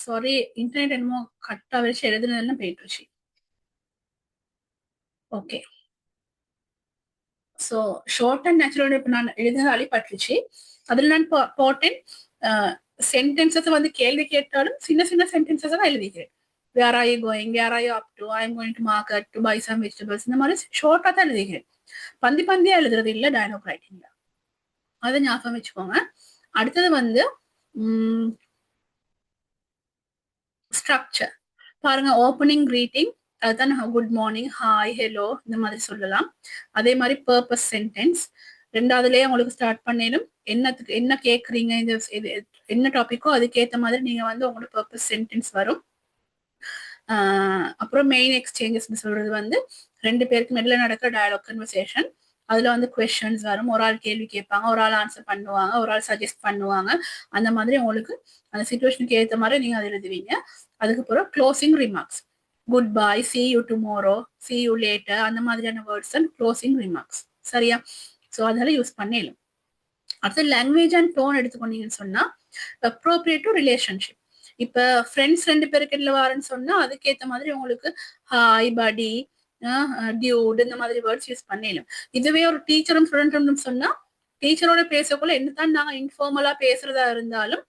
Sorry, internet என்னமோ கட்டா வச்சு எழுதுனதெல்லாம் போயிட்டுருச்சு. Okay. So short and natural இப்போ நான் எழுதினாலே பட்டுருச்சு. அதில் நான் போட்டேன் சென்டென்சஸ் வந்து கேள்வி கேட்டாலும் சின்ன சின்ன சென்டென்சஸ் தான் எழுதிக்கிறேன். Where are you going, where are you up to, I am going to market to buy some vegetables, இந்த மாதிரி ஷார்ட்டாக தான் எழுதிக்கிறேன். பந்தி பந்தியா எழுதுறது இல்லை டயலாக் ரைட்டிங்ல. அதை ஞாபகம் வச்சுக்கோங்க. அடுத்தது வந்து ஸ்ட்ரக்சர் பாருங்க. ஓப்பனிங் கிரீட்டிங், அதுதான் குட் மார்னிங், ஹாய், ஹலோ இந்த மாதிரி சொல்லலாம். அதே மாதிரி பர்பஸ் சென்டென்ஸ் ரெண்டாவதுலயே உங்களுக்கு ஸ்டார்ட் பண்ணிடும். என்னத்துக்கு என்ன கேட்குறீங்க, இந்த என்ன டாபிக்கோ அதுக்கேற்ற மாதிரி நீங்க வந்து உங்களோட பர்பஸ் சென்டென்ஸ் வரும். அப்புறம் மெயின் எக்ஸ்சேஞ்சஸ் சொல்றது வந்து ரெண்டு பேருக்கு நடுவில் நடக்கிற டயலாக் கன்வர்சேஷன். அதுல வந்து கொஸ்டின்ஸ் வரும். ஒரு ஆள் கேள்வி கேட்பாங்க, ஒரு ஆள் ஆன்சர் பண்ணுவாங்க, ஒரு ஆள் சஜஸ்ட் பண்ணுவாங்க. அந்த மாதிரி உங்களுக்கு அந்த சிச்சுவேஷனுக்கு ஏற்ற மாதிரி நீங்க அதை எழுதுவீங்க. அதுக்கப்புறம் closing remarks, good bye, C you tomorrow, C you later, அந்த மாதிரியான வேர்ட்ஸ் அண்ட் க்ளோசிங் ரிமார்க்ஸ். சரியா? ஸோ அதெல்லாம் யூஸ் பண்ணிடலாம். அடுத்து லாங்குவேஜ் அண்ட் டோன் எடுத்துக்கொண்டீங்கன்னு சொன்னா அப்ரோப்ரியேட் டு ரிலேஷன்ஷிப். இப்ப ஃப்ரெண்ட்ஸ் ரெண்டு பேருக்கு இல்லை வாரன்னு சொன்னா அதுக்கேற்ற மாதிரி உங்களுக்கு ஹாய், படி, டியூட் இந்த மாதிரி வேர்ட்ஸ் யூஸ் பண்ணிடலாம். இதுவே ஒரு டீச்சரும் ஸ்டூடெண்ட்டும் சொன்னா டீச்சரோட பேசக்குள்ள என்னதான் நாங்க இன்ஃபார்மலா பேசுறதா இருந்தாலும்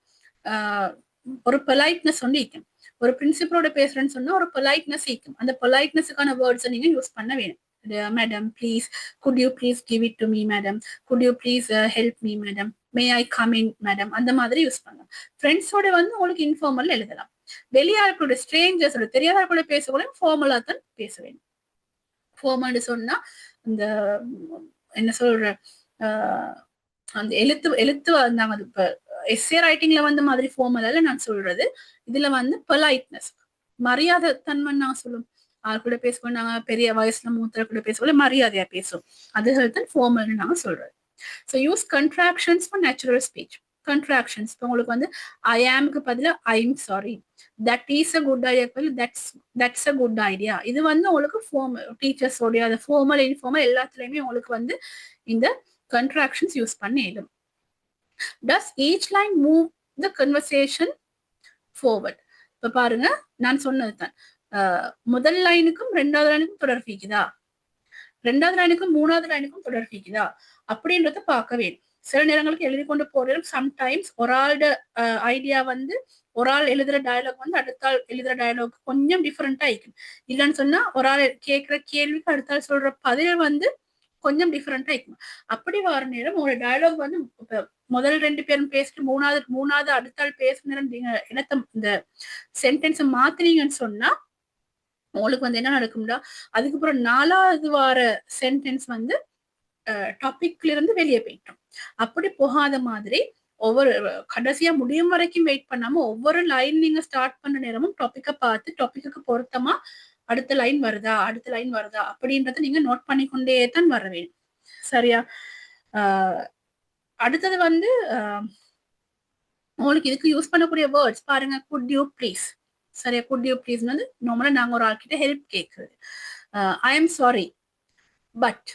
ஒரு பொலைட்னஸ் வந்து ஈக்கும். ஒரு பிரின்சிபலோட பேசுறேன்னு சொன்னா ஒரு பொலைட்னஸ் ஈக்கும். அந்த பொலைட்னஸுக்கான வேர்ட்ஸை நீங்க யூஸ் பண்ண வேணும். Madam please, good you please give it to me madam, good you please help me madam, May I come in madam, அந்த மாதிரி யூஸ் பண்ணலாம். ஃப்ரெண்ட்ஸோட வந்து உங்களுக்கு இன்ஃபார்மல் எழுதலாம். வெளியாளர்களோட ஸ்ட்ரேஞ்சர்ஸோட தெரியாதவர்களோட பேசக்கூட ஃபார்மலா தான் பேச வேண்டும். ஃபார்மல் சொன்னா இந்த என்ன சொல்ற அந்த எழுத்து எழுத்து நாங்க இப்ப எஸ்ஏ ரைட்டிங்ல வந்து மாதிரி ஃபார்மலால நான் சொல்றது. இதுல வந்து பொலைட்னஸ், மரியாதை தன்மை நான் சொல்லும். ஆள் கூட பேசுவோம் நாங்க, பெரிய வயசுல மூத்தர கூட பேசுவோம், மரியாதையா பேசும். அதுகள் தான் ஃபார்மல் நாங்க சொல்றது. So use contractions for natural speech. Contractions இப்போ உங்களுக்கு வந்து ஐ ஆம்க்கு பதிலாக I am sorry, that is a good idea பதில் தட்ஸ் அ குட் ஐடியா. இது வந்து உங்களுக்கு டீச்சர்ஸோடைய அது ஃபார்மல் இன்ஃபார்மல் எல்லாத்துலயுமே உங்களுக்கு வந்து இந்த கன்ட்ராக்ஷன்ஸ் யூஸ் பண்ணிடும். Does each line move the conversation forward. இப்ப பாருங்க, நான் சொன்னது தான் முதல் லைனுக்கும் ரெண்டாவது லைனுக்கும் தொடர்பிக்குதா, ரெண்டாவது லைனுக்கும் மூணாவது லைனுக்கும் தொடர்பிக்குதா அப்படின்றத பார்க்க வேண்டும். சில நேரங்களுக்கு எழுதி கொண்டு போறோம். சம்டைம்ஸ் ஒரு ஆளோட ஐடியா வந்து ஒரு ஆள் எழுதுற டயலாக் வந்து அடுத்த ஆள் எழுதுற டயலாக் கொஞ்சம் டிஃப்ரெண்டா இருக்கும். இல்லைன்னு சொன்னா ஒரு ஆள் கேட்கிற கேள்விக்கு அடுத்த ஆள் சொல்ற பதில் வந்து கொஞ்சம் டிஃப்ரெண்டா இருக்கும். அப்படி வர நேரம் ஒரு டயலாக் வந்து முதல் ரெண்டு பேரும் பேசிட்டு மூணாவது அடுத்த ஆள் பேசுற நேரம் நீங்க என்னத்த இந்த சென்டென்ஸை மாத்தினீங்கன்னு சொன்னா உங்களுக்கு வந்து என்ன நடக்கும்டா, அதுக்கப்புறம் நாலாவது வார சென்டென்ஸ் வந்து டாபிக்ல இருந்து வெளியே போயிட்டோம். அப்படி போகாத மாதிரி ஒவ்வொரு கடைசியா முடியும் வரைக்கும் வெயிட் பண்ணாம ஒவ்வொரு லைன் நீங்க ஸ்டார்ட் பண்ண நேரமும் டாபிக்கை பார்த்து டாபிக்கு பொருத்தமா அடுத்த லைன் வருதா அப்படின்றத நீங்க நோட் பண்ணிக்கொண்டே தான் வர வேண்டும். சரியா? அடுத்தது வந்து உங்களுக்கு இதுக்கு யூஸ் பண்ணக்கூடிய வேர்ட்ஸ் பாருங்க. Good you please. சரியா? குட் யூ ப்ளீஸ் வந்து நார்மலா நாங்க ஒரு ஆள்கிட்ட ஹெல்ப் கேட்குறது. I am sorry but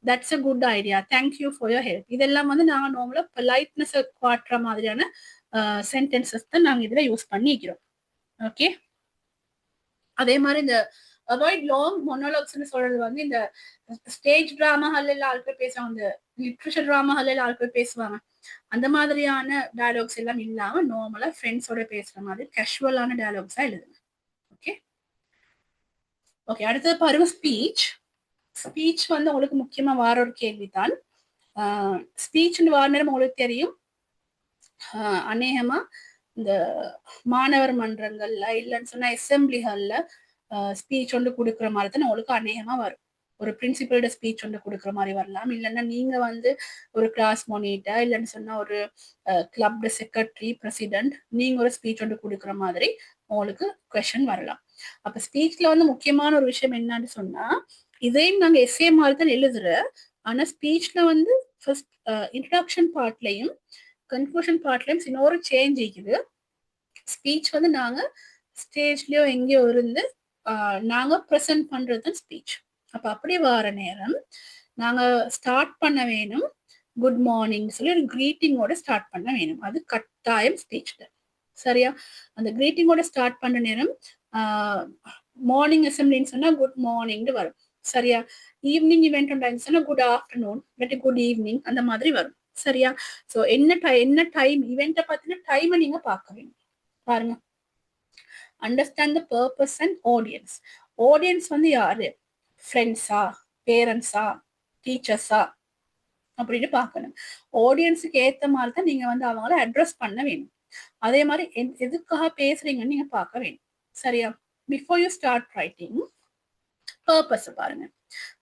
that's a good idea, thank you for your help. இதெல்லாம் வந்து நாங்கள் நார்மலா பொலைட்னஸ் காட்டுற மாதிரியான சென்டென்சஸ் தான் நாங்கள் இதில் யூஸ் பண்ணிக்கிறோம். ஓகே. அதே மாதிரி இந்த அவாய்ட் லாங் மொனோலாக்ஸ்ன்னு சொல்றது வந்து இந்த ஸ்டேஜ் டிராமாகள் எல்லாம் ஆட்கள் பேசுவாங்க, இந்த லிட்ரேச்சர் டிராமாகள் எல்லாம் ஆட்கள் பேசுவாங்க. அந்த மாதிரியான டயலாக்ஸ் எல்லாம் இல்லாம நார்மலா ஃப்ரெண்ட்ஸோட பேசுற மாதிரி கேஷுவலான டயலாக்ஸா எழுதுங்க. ஓகே. ஓகே, அடுத்தது பாருங்க ஸ்பீச். ஸ்பீச் வந்து உங்களுக்கு முக்கியமா வார ஒரு கேள்விதான். ஸ்பீச் வார நேரம் உங்களுக்கு தெரியும். அநேகமா இந்த மாணவர் மன்றங்கள்ல இல்லைன்னு சொன்னா அசம்பிளிகள்ல ஸ்பீச் ஒன்று கொடுக்குற மாதிரி தான் உங்களுக்கு அநேகமா வரும். ஒரு பிரின்சிபலோட ஸ்பீச் ஒன்று கொடுக்குற மாதிரி வரலாம். இல்லைன்னா நீங்க வந்து ஒரு கிளாஸ் மானிட்டர் இல்லைன்னு சொன்னா ஒரு கிளப் செக்ரட்டரி, பிரசிடென்ட், நீங்க ஒரு ஸ்பீச் ஒன்று கொடுக்குற மாதிரி உங்களுக்கு கொஸ்டின் வரலாம். அப்ப ஸ்பீச்ல வந்து முக்கியமான ஒரு விஷயம் என்னன்னு சொன்னா, இதையும் நாங்க எஸ்ஏ மாதிரி தான் எழுதுற. ஆனா ஸ்பீச்ல வந்து ஃபர்ஸ்ட் இன்ட்ரடக்ஷன் பார்ட்லையும் கன்க்ளூஷன் பார்ட்லையும் இன்னொரு சேஞ்ச் இருக்குது. ஸ்பீச் வந்து நாங்க ஸ்டேஜ்லயோ எங்கேயோ இருந்து நாங்க ப்ரெசென்ட் பண்றது ஸ்பீச். அப்ப அப்படி வர நேரம் நாங்க ஸ்டார்ட் பண்ண வேணும் குட் மார்னிங் சொல்லி ஒரு கிரீட்டிங்கோட ஸ்டார்ட் பண்ண வேணும். அது கட்டாயம் ஸ்பீச்ல. சரியா? அந்த கிரீட்டிங்கோட ஸ்டார்ட் பண்ற நேரம் மார்னிங் அசம்பிளின்னு சொன்னா குட் மார்னிங்னு வரும். சரியா? ஈவினிங் இவெண்ட் சொன்னா குட் ஆஃப்டர்நூன் இல்லாட்டி குட் ஈவினிங் அந்த மாதிரி வரும். சரியா? ஸோ என்ன டைம் இவெண்ட்டை பத்தின டைமை நீங்க பார்க்க வேண்டும். பாருங்க, understand the purpose and audience. Audience வந்து யாரு? ஃப்ரெண்ட்ஸா, பேரண்ட்ஸா, டீச்சர்ஸா அப்படின்னு பார்க்கணும். ஆடியன்ஸுக்கு ஏற்ற மாதிரி தான் நீங்க வந்து அவங்கள அட்ரஸ் பண்ண வேணும். அதே மாதிரி எதுக்காக பேசுறீங்கன்னு நீங்க பார்க்க வேணும். சரியா? Before you start writing, purpose பாருங்க.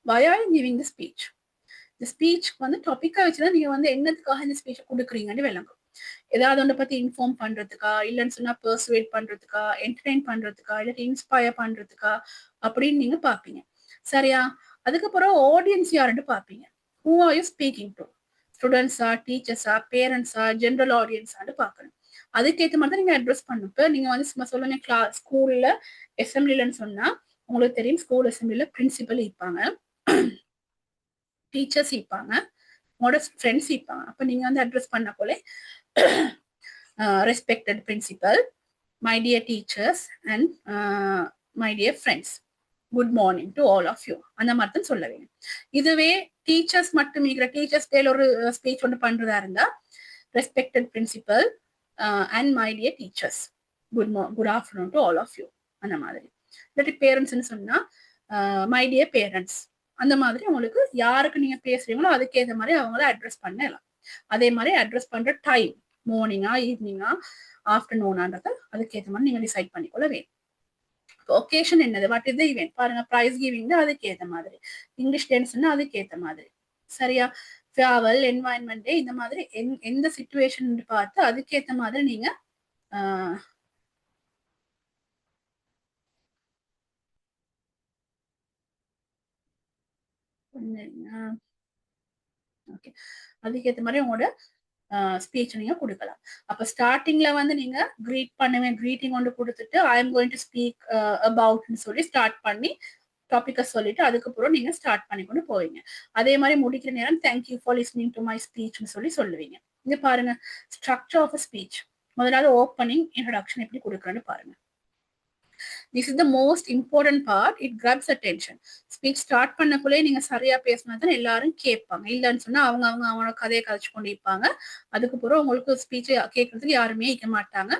why are you giving the speech? இந்த ஸ்பீச்சுக்கு வந்து டாபிக்கா வச்சுதான் நீங்க வந்து என்னத்துக்காக இந்த ஸ்பீச் கொடுக்குறீங்கன்னு விளங்கும். ஏதாவது ஒன்றை பத்தி இன்ஃபார்ம் பண்றதுக்கா, இல்லைன்னு சொன்னா பர்சுவேட் பண்றதுக்கா, என்டர்டைன் பண்றதுக்கா, இல்லாட்டி இன்ஸ்பயர் பண்றதுக்கா அப்படின்னு நீங்க பாப்பீங்க. சரியா? அதுக்கப்புறம் ஆடியன்ஸ் யாருன்னு பாப்பீங்க. who are you speaking to? ஸ்டூடெண்ட்ஸா, டீச்சர்ஸா, பேரண்ட்ஸா, ஜென்ரல் ஆடியன்ஸான்னு பார்க்கணும். அதுக்கேற்ற மாதிரி தான் நீங்க அட்ரஸ் பண்ணணும். இப்போ நீங்க வந்து சும்மா சொல்லுங்க கிளாஸ் ஸ்கூல்ல அசம்பிளிலன்னு சொன்னா உங்களுக்கு தெரியும், ஸ்கூல் அசம்பிளில பிரின்சிபல் இருப்பாங்க, டீச்சர்ஸ் இருப்பாங்க, உங்களோட ஃப்ரெண்ட்ஸ் இருப்பாங்க. அப்ப நீங்க வந்து அட்ரஸ் பண்ண போல respected principal, my dear teachers and my dear friends, good morning to all of you அந்த மாதிரி தான் சொல்ல வேணும். இதுவே டீச்சர்ஸ் மட்டும் இருக்கிற டீச்சர்ஸ் டேல ஒரு ஸ்பீச் ஒன்று பண்றதா இருந்தா respected principal and my dear teachers, good afternoon to all of you அந்த மாதிரி. இல்லாட்டி பேரண்ட்ஸ்ன்னு சொன்னா மை டியர் பேரண்ட்ஸ் அந்த மாதிரி உங்களுக்கு யாருக்கு நீங்க பேசுறீங்களோ அதுக்கேற்ற மாதிரி அவங்கள அட்ரஸ் பண்ணலாம். அதே மாதிரி அட்ரஸ் பண்ற டைம் மார்னிங்கா, ஈவினிங்கா, ஆஃப்டர்நூனான்றத அதுக்கேற்ற மாதிரி நீங்க டிசைட் பண்ணிக்கொள்ள வேணும். ஒகேஷன் என்னது, வாட் இஸ் த ஈவென்ட் பாருங்க, பிரைஸ் கிவிங் அதுக்கு ஏற்ற மாதிரி, இங்கிலீஷ் டென்ஸ்னா அதுக்கு ஏற்ற மாதிரி. சரியா? ஃபேர்வெல், என்வாயன்மெண்ட் டே இந்த மாதிரி எந்த சிச்சுவேஷன் பார்த்து அதுக்கேற்ற மாதிரி நீங்க ஓகே அதுக்கேற்ற மாதிரி உங்களோட ஸ்பீச் நீங்க கொடுக்கலாம். அப்ப ஸ்டார்டிங்ல வந்து நீங்க கிரீட் பண்ணுவேன், கிரீட்டிங் ஒன்று கொடுத்துட்டு I am going to speak அபவுட்னு சொல்லி ஸ்டார்ட் பண்ணி டாபிக்கை சொல்லிட்டு அதுக்கப்புறம் நீங்க ஸ்டார்ட் பண்ணி கொண்டு போவீங்க. அதே மாதிரி முடிக்கிற நேரம் thank you for listening to my ஸ்பீச்னு சொல்லி சொல்லுவீங்க. இங்க பாருங்க, ஸ்ட்ரக்சர் ஆஃப் ஸ்பீச். முதலாவது ஓப்பனிங் இன்ட்ரோடக்ஷன் எப்படி கொடுக்குறேன்னு பாருங்க. This is the most important part. It grabs attention. Speech start பண்ணக்குள்ளே நீங்க சரியா பேசினா தான் எல்லாரும் கேட்பாங்க. இல்லைன்னு சொன்னா அவங்க அவனோட கதையை கதைச்சு கொண்டு இருப்பாங்க. அதுக்கப்புறம் உங்களுக்கு ஸ்பீச் கேட்கறதுக்கு யாருமே இருக்க மாட்டாங்க.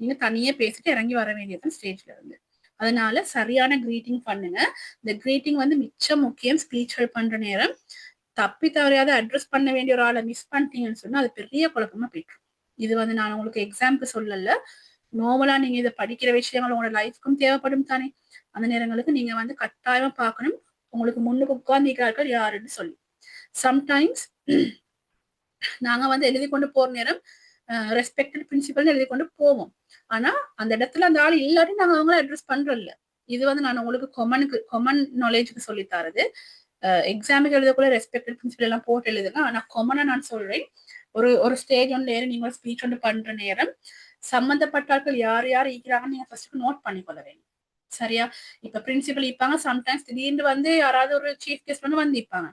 நீங்க தனியே பேசிட்டு இறங்கி வர வேண்டியது ஸ்டேஜ்ல இருந்து. அதனால சரியான கிரீட்டிங் பண்ணுங்க. இந்த கிரீட்டிங் வந்து மிச்சம் முக்கியம். ஸ்பீச்கள் பண்ற நேரம் தப்பி தவறையாத அட்ரஸ் பண்ண வேண்டிய ஒரு ஆளை மிஸ் பண்ணிட்டீங்கன்னு சொன்னா அது பெரிய குழப்பமா போயிட்டு. இது வந்து நான் உங்களுக்கு எக்ஸாம்பிள் சொல்லல, நார்மலா நீங்க இதை படிக்கிற விஷயங்கள் உங்களோட லைஃப்க்கும் தேவைப்படும் தானே. அந்த நேரங்களுக்கு நீங்க வந்து கட்டாயமா பார்க்கணும் உங்களுக்கு முன்னுக்கு உட்கார்ந்திருக்கிறார்கள் யாருன்னு சொல்லி. சம்டைம்ஸ் நாங்க வந்து எழுதி கொண்டு போற நேரம் ரெஸ்பெக்டட் பிரின்சிபல் எழுதி கொண்டு போவோம். ஆனா அந்த இடத்துல அந்த ஆள் இல்லாட்டி நாங்க அவங்கள அட்ரஸ் பண்றோம்ல. இது வந்து நான் உங்களுக்கு காமன் நாலேஜுக்கு சொல்லி தரது. எக்ஸாமுக்கு எழுதக்குள்ள ரெஸ்பெக்டட் பிரின்சிபல் எல்லாம் போட்டு எழுதுங்க. ஆனா காமனா நான் சொல்றேன், ஒரு ஸ்டேஜ் ஒன்று ஏறி நீங்க ஸ்பீச் ஒன்று பண்ற நேரம் சம்பந்தப்பட்டார்கள் யார் யார் இருக்கிறாங்கன்னு நீங்க ஃபர்ஸ்ட் நோட் பண்ணிக்கொள்ள வேண்டும். சரியா? இப்ப பிரின்சிபல் இருப்பாங்க, சம்டைம்ஸ் திடீர்னு வந்து யாராவது ஒரு சீஃப் கெஸ்ட் வந்து வந்திருப்பாங்க.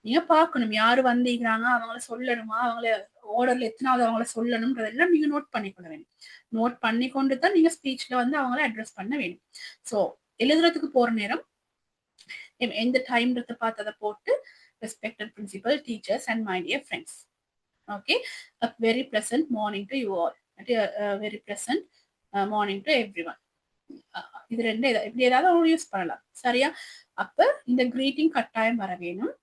நீங்க பாக்கணும் யாரு வந்திருக்கிறாங்க, அவங்கள சொல்லணுமா, அவங்கள ஆர்டர்ல எத்தனாவது அவங்கள சொல்லணும்ன்றதெல்லாம் நீங்க நோட் பண்ணிக்கொள்ள வேண்டும். நோட் பண்ணி கொண்டு தான் நீங்க ஸ்பீச்ல வந்து அவங்கள அட்ரஸ் பண்ண வேண்டும். ஸோ எழுதுறதுக்கு போற நேரம் எந்த டைம்ன்றத பார்த்து அதை போட்டு respected principal, teachers and my dear friends. Okay, a very pleasant morning to you all. Very pleasant morning to everyone. இது ரெண்டு இப்படி ஏதாவது யூஸ் பண்ணலாம். சரியா? அப்ப இந்த கிரீட்டிங் கட்டாயம் வர வேணும்.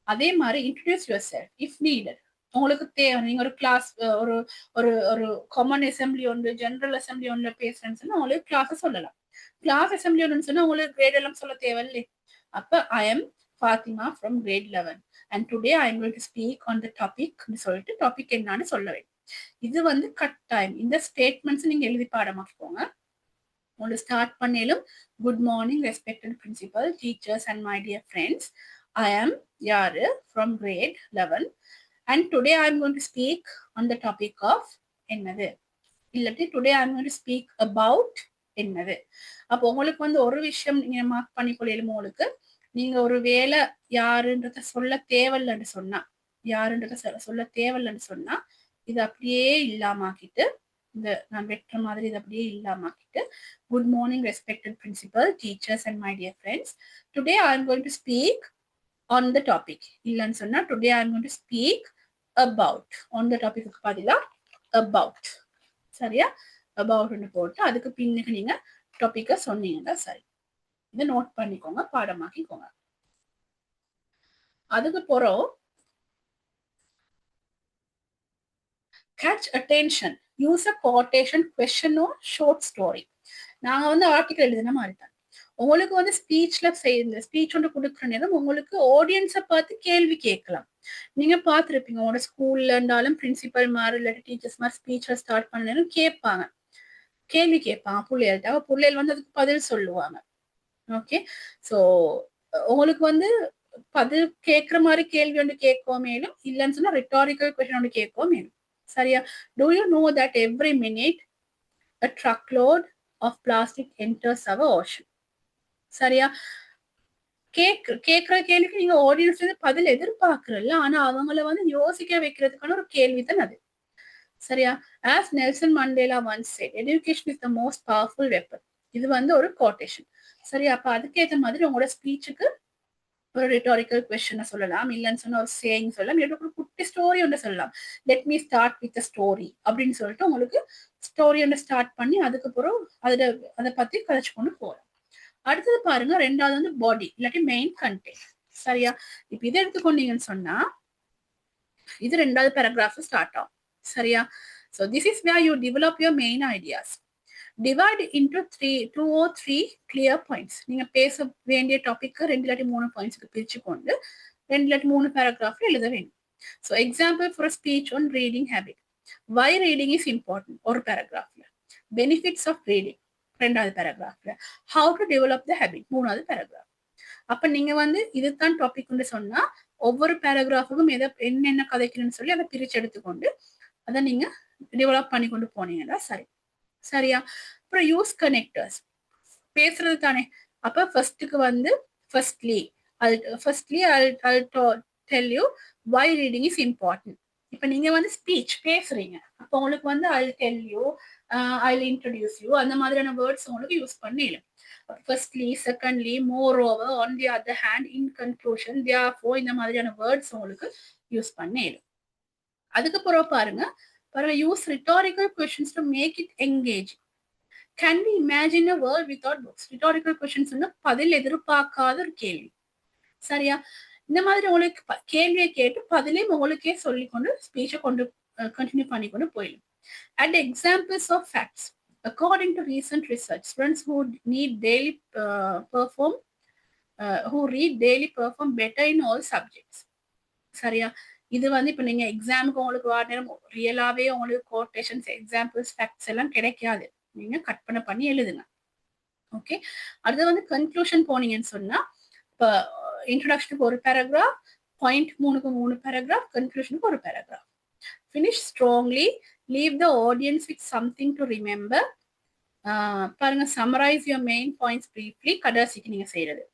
அதே மாதிரி introduce your self if needed. உங்களுக்கு தேவை, நீங்க ஒரு கிளாஸ் ஒரு ஒரு ஒரு காமன் அசம்பிளி ஒன்று, ஜெனரல் அசம்பிளி ஒன்று பேசுறேன்னு சொன்னா உங்களுக்கு கிளாஸ் சொல்லலாம். கிளாஸ் அசம்பிளி ஒன்று சொன்னா உங்களுக்கு கிரேட் எல்லாம் சொல்ல தேவையில்லை. அப்ப I am Fatima from grade 11 and today I am going to speak on the topic சொல்லிட்டு டாபிக் என்னன்னு சொல்ல வேண்டும். இது வந்து கட்டாயம். இந்த ஸ்டேட்மெண்ட்ஸ் நீங்க எழுதி பாடமாக்கோங்க. உங்களுக்கு ஸ்டார்ட் பண்ணிலும் good morning respected principal, teachers and my dear friends, I am யாரு from grade 11 and today I am going to speak on the topic of என்னது, இல்லாட்டி today I am going to speak about என்னது. அப்போ உங்களுக்கு வந்து ஒரு விஷயம் நீங்க மார்க் பண்ணிக்கொள்ளும். உங்களுக்கு நீங்க ஒரு வேலை யாருன்றத சொல்ல தேவையில்லைன்னு சொன்னா, யாருன்றத சொல்ல தேவையில்லைன்னு சொன்னா இது அப்படியே இல்லாமக்கிட்டு இந்த நான் வெட்டுற மாதிரி இது அப்படியே இல்லாமக்கிட்டு good morning respected principal teachers and my dear friends today I am going to speak on the topic இல்லைன்னு சொன்னா today I am going to speak about on the டாபிக்கு பதிலா அபவுட் சரியா அபவுட்னு போட்டு அதுக்கு பின்னுக்கு நீங்க டாபிக்கை சொன்னீங்கன்னா சரி இதை நோட் பண்ணிக்கோங்க பாடமாக்கிக்கோங்க அதுக்கு போறோம் catch attention use a quotation question or short story நாங்க வந்து ஆர்டிகல் எழுதின மாதிரி தான் உங்களுக்கு வந்து ஸ்பீச்ல செய்யுங்க ஸ்பீச் ஒன்று கொடுக்குற நேரம் உங்களுக்கு ஆடியன்ஸை பார்த்து கேள்வி கேட்கலாம் நீங்க பார்த்துருப்பீங்க உங்களோட ஸ்கூல்ல இருந்தாலும் பிரின்சிபல் மாதிரி இல்லாட்டி டீச்சர்ஸ் மாதிரி ஸ்பீச்சை ஸ்டார்ட் பண்ண நேரம் கேட்பாங்க கேள்வி கேட்பாங்க பிள்ளைகள்கிட்ட பிள்ளைகள் வந்து அதுக்கு பதில் சொல்லுவாங்க ஓகே ஸோ உங்களுக்கு வந்து பதில் கேட்குற மாதிரி கேள்வி ஒன்று கேட்கவும் மேலும் இல்லைன்னு சொன்னா ரிட்டாரிக்கல் கொஸ்டின் ஒன்று கேட்கவும் மேலும் சரியா do you know that every minute a truckload of plastic enters our ocean சரியா கேட்கிற கேள்விக்கு நீங்க ஆடியன்ஸ் பதில் எதிர்பார்க்கறல்ல ஆனா அவங்கள வந்து யோசிக்க வைக்கிறதுக்கான ஒரு கேள்வி தான் அது சரியா as Nelson Mandela once said education is the most powerful weapon இது வந்து ஒரு கோட்டேஷன் சரியா அப்ப அதுக்கேற்ற மாதிரி உங்களோட ஸ்பீச்சுக்கு ஒரு ரிட்டாரிக்கல் கொஸ்டினை சொல்லலாம் இல்லைன்னு சொன்னா ஒரு சேயிங் சொல்லலாம் இல்லை ஒரு குட்டி ஸ்டோரி ஒன்று சொல்லலாம் let me start with story அப்படின்னு சொல்லிட்டு உங்களுக்கு ஸ்டோரி ஒன்று ஸ்டார்ட் பண்ணி அதுக்கப்புறம் அதை பத்தி கதைச்சு கொண்டு போகலாம் அடுத்தது பாருங்க ரெண்டாவது வந்து பாடி இல்லாட்டி மெயின் கண்டென்ட் சரியா இப்ப இதை எடுத்துக்கொண்டீங்கன்னு சொன்னா இது ரெண்டாவது பேராகிராஃப் ஸ்டார்ட் ஆகும் சரியா so this is where you develop your main ideas divide into 2 or 3 clear points நீங்க பேச வேண்டிய டாபிக் 2 இல்லாட்டி 3 பாயிண்ட்ஸ்க்கு பிரிச்சு கொண்டு 2 இல்லாட்டி 3 பேராகிராஃப்ல எழுத வேண்டும் so example for speech on reading habit why reading is important ஒரு பேராகிராஃப்ல பெனிஃபிட்ஸ் ஆஃப் ரீடிங் ரெண்டாவது பேராகிராஃப்ல how to develop the habit மூணாவது பேராகிராஃப் அப்ப நீங்க வந்து இதுதான் டாபிக்னு சொன்னா ஒவ்வொரு பேராகிராஃபுக்கும் என்னென்ன கதைக்கணும்னு சொல்லி அதை பிரிச்சு எடுத்துக்கொண்டு அதை நீங்க டெவலப் பண்ணி கொண்டு போனீங்கன்னா சரி சரியா அப்புறம் யூஸ் கனெக்டர்ஸ் பேசுறது தானே அப்ப ஃபர்ஸ்ட்டுக்கு வந்து firstly tell you why reading is important இப்ப நீங்க வந்து ஸ்பீச் பேசுறீங்க அப்ப உங்களுக்கு வந்து I tell you I introduce you அந்த மாதிரியான வேர்ட்ஸ் உங்களுக்கு யூஸ் பண்ணிடலாம் firstly secondly moreover on the other hand in conclusion therefore இந்த மாதிரியான வேர்ட்ஸ் உங்களுக்கு யூஸ் பண்ணிடலாம் அதுக்கப்புறம் பாருங்க use rhetorical questions to make it engaging. Can we imagine a world without books? Rhetorical questions பதில் எதிர்பார்க்காத ஒரு கேள்வி சரியா இந்த மாதிரி உங்களுக்கு கேள்வியை கேட்டு பதிலையும் உங்களுக்கே சொல்லிக்கொண்டு ஸ்பீச்சை கொண்டு கண்டினியூ பண்ணி கொண்டு போயிடும் and examples of facts according to recent research students who read daily perform better in all subjects சரியா இது வந்து இப்ப நீங்க எக்ஸாமுக்கு உங்களுக்கு வார நேரம் ரியலாவே உங்களுக்கு கோட்டேஷன்ஸ் எக்ஸாம்பிள்ஸ் ஃபேக்ட்ஸ் எல்லாம் கிடைக்காது நீங்க கற்பனை பண்ணி எழுதுங்க ஓகே அடுத்து வந்து கன்க்ளூஷன் போனீங்கன்னு சொன்னா இப்போ இன்ட்ரோடக்ஷனுக்கு ஒரு பேராகிராஃப் பாயிண்ட் 3க்கு 3 பேராகிராஃப் கன்க்ளூஷனுக்கு ஒரு paragraph finish strongly leave the audience with something to remember பாருங்க summarise your main points briefly கடைசிக்கு நீங்க செய்யறது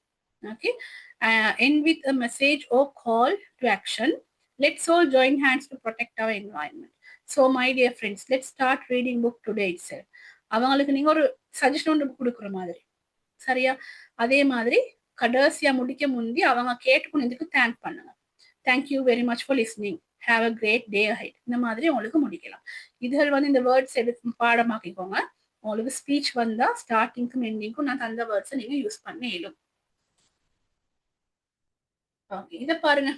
okay end with a message or call to action. Let's all join hands to protect our environment. So, my dear friends, let's start reading book today itself. அவங்களுக்கு நீங்க ஒரு suggestion ஒன்று கொடுக்குற மாதிரி சரியா அதே மாதிரி கடைசியா முடிக்க முந்தி அவங்க கேட்டுக்கொண்டதுக்கு தேங்க் பண்ணுங்க thank you very much for listening have a great day ahead இந்த மாதிரி உங்களுக்கு முடிக்கலாம் இதுகள் வந்து இந்த வேர்ட்ஸ் எடுத்து பாடமாக்கிக்கோங்க உங்களுக்கு ஸ்பீச் வந்தா ஸ்டார்டிங்க்கும் எண்டிங்க்கும் நான் அந்த வேர்ட்ஸை நீங்க யூஸ் பண்ண இயலும் இதை பாருங்க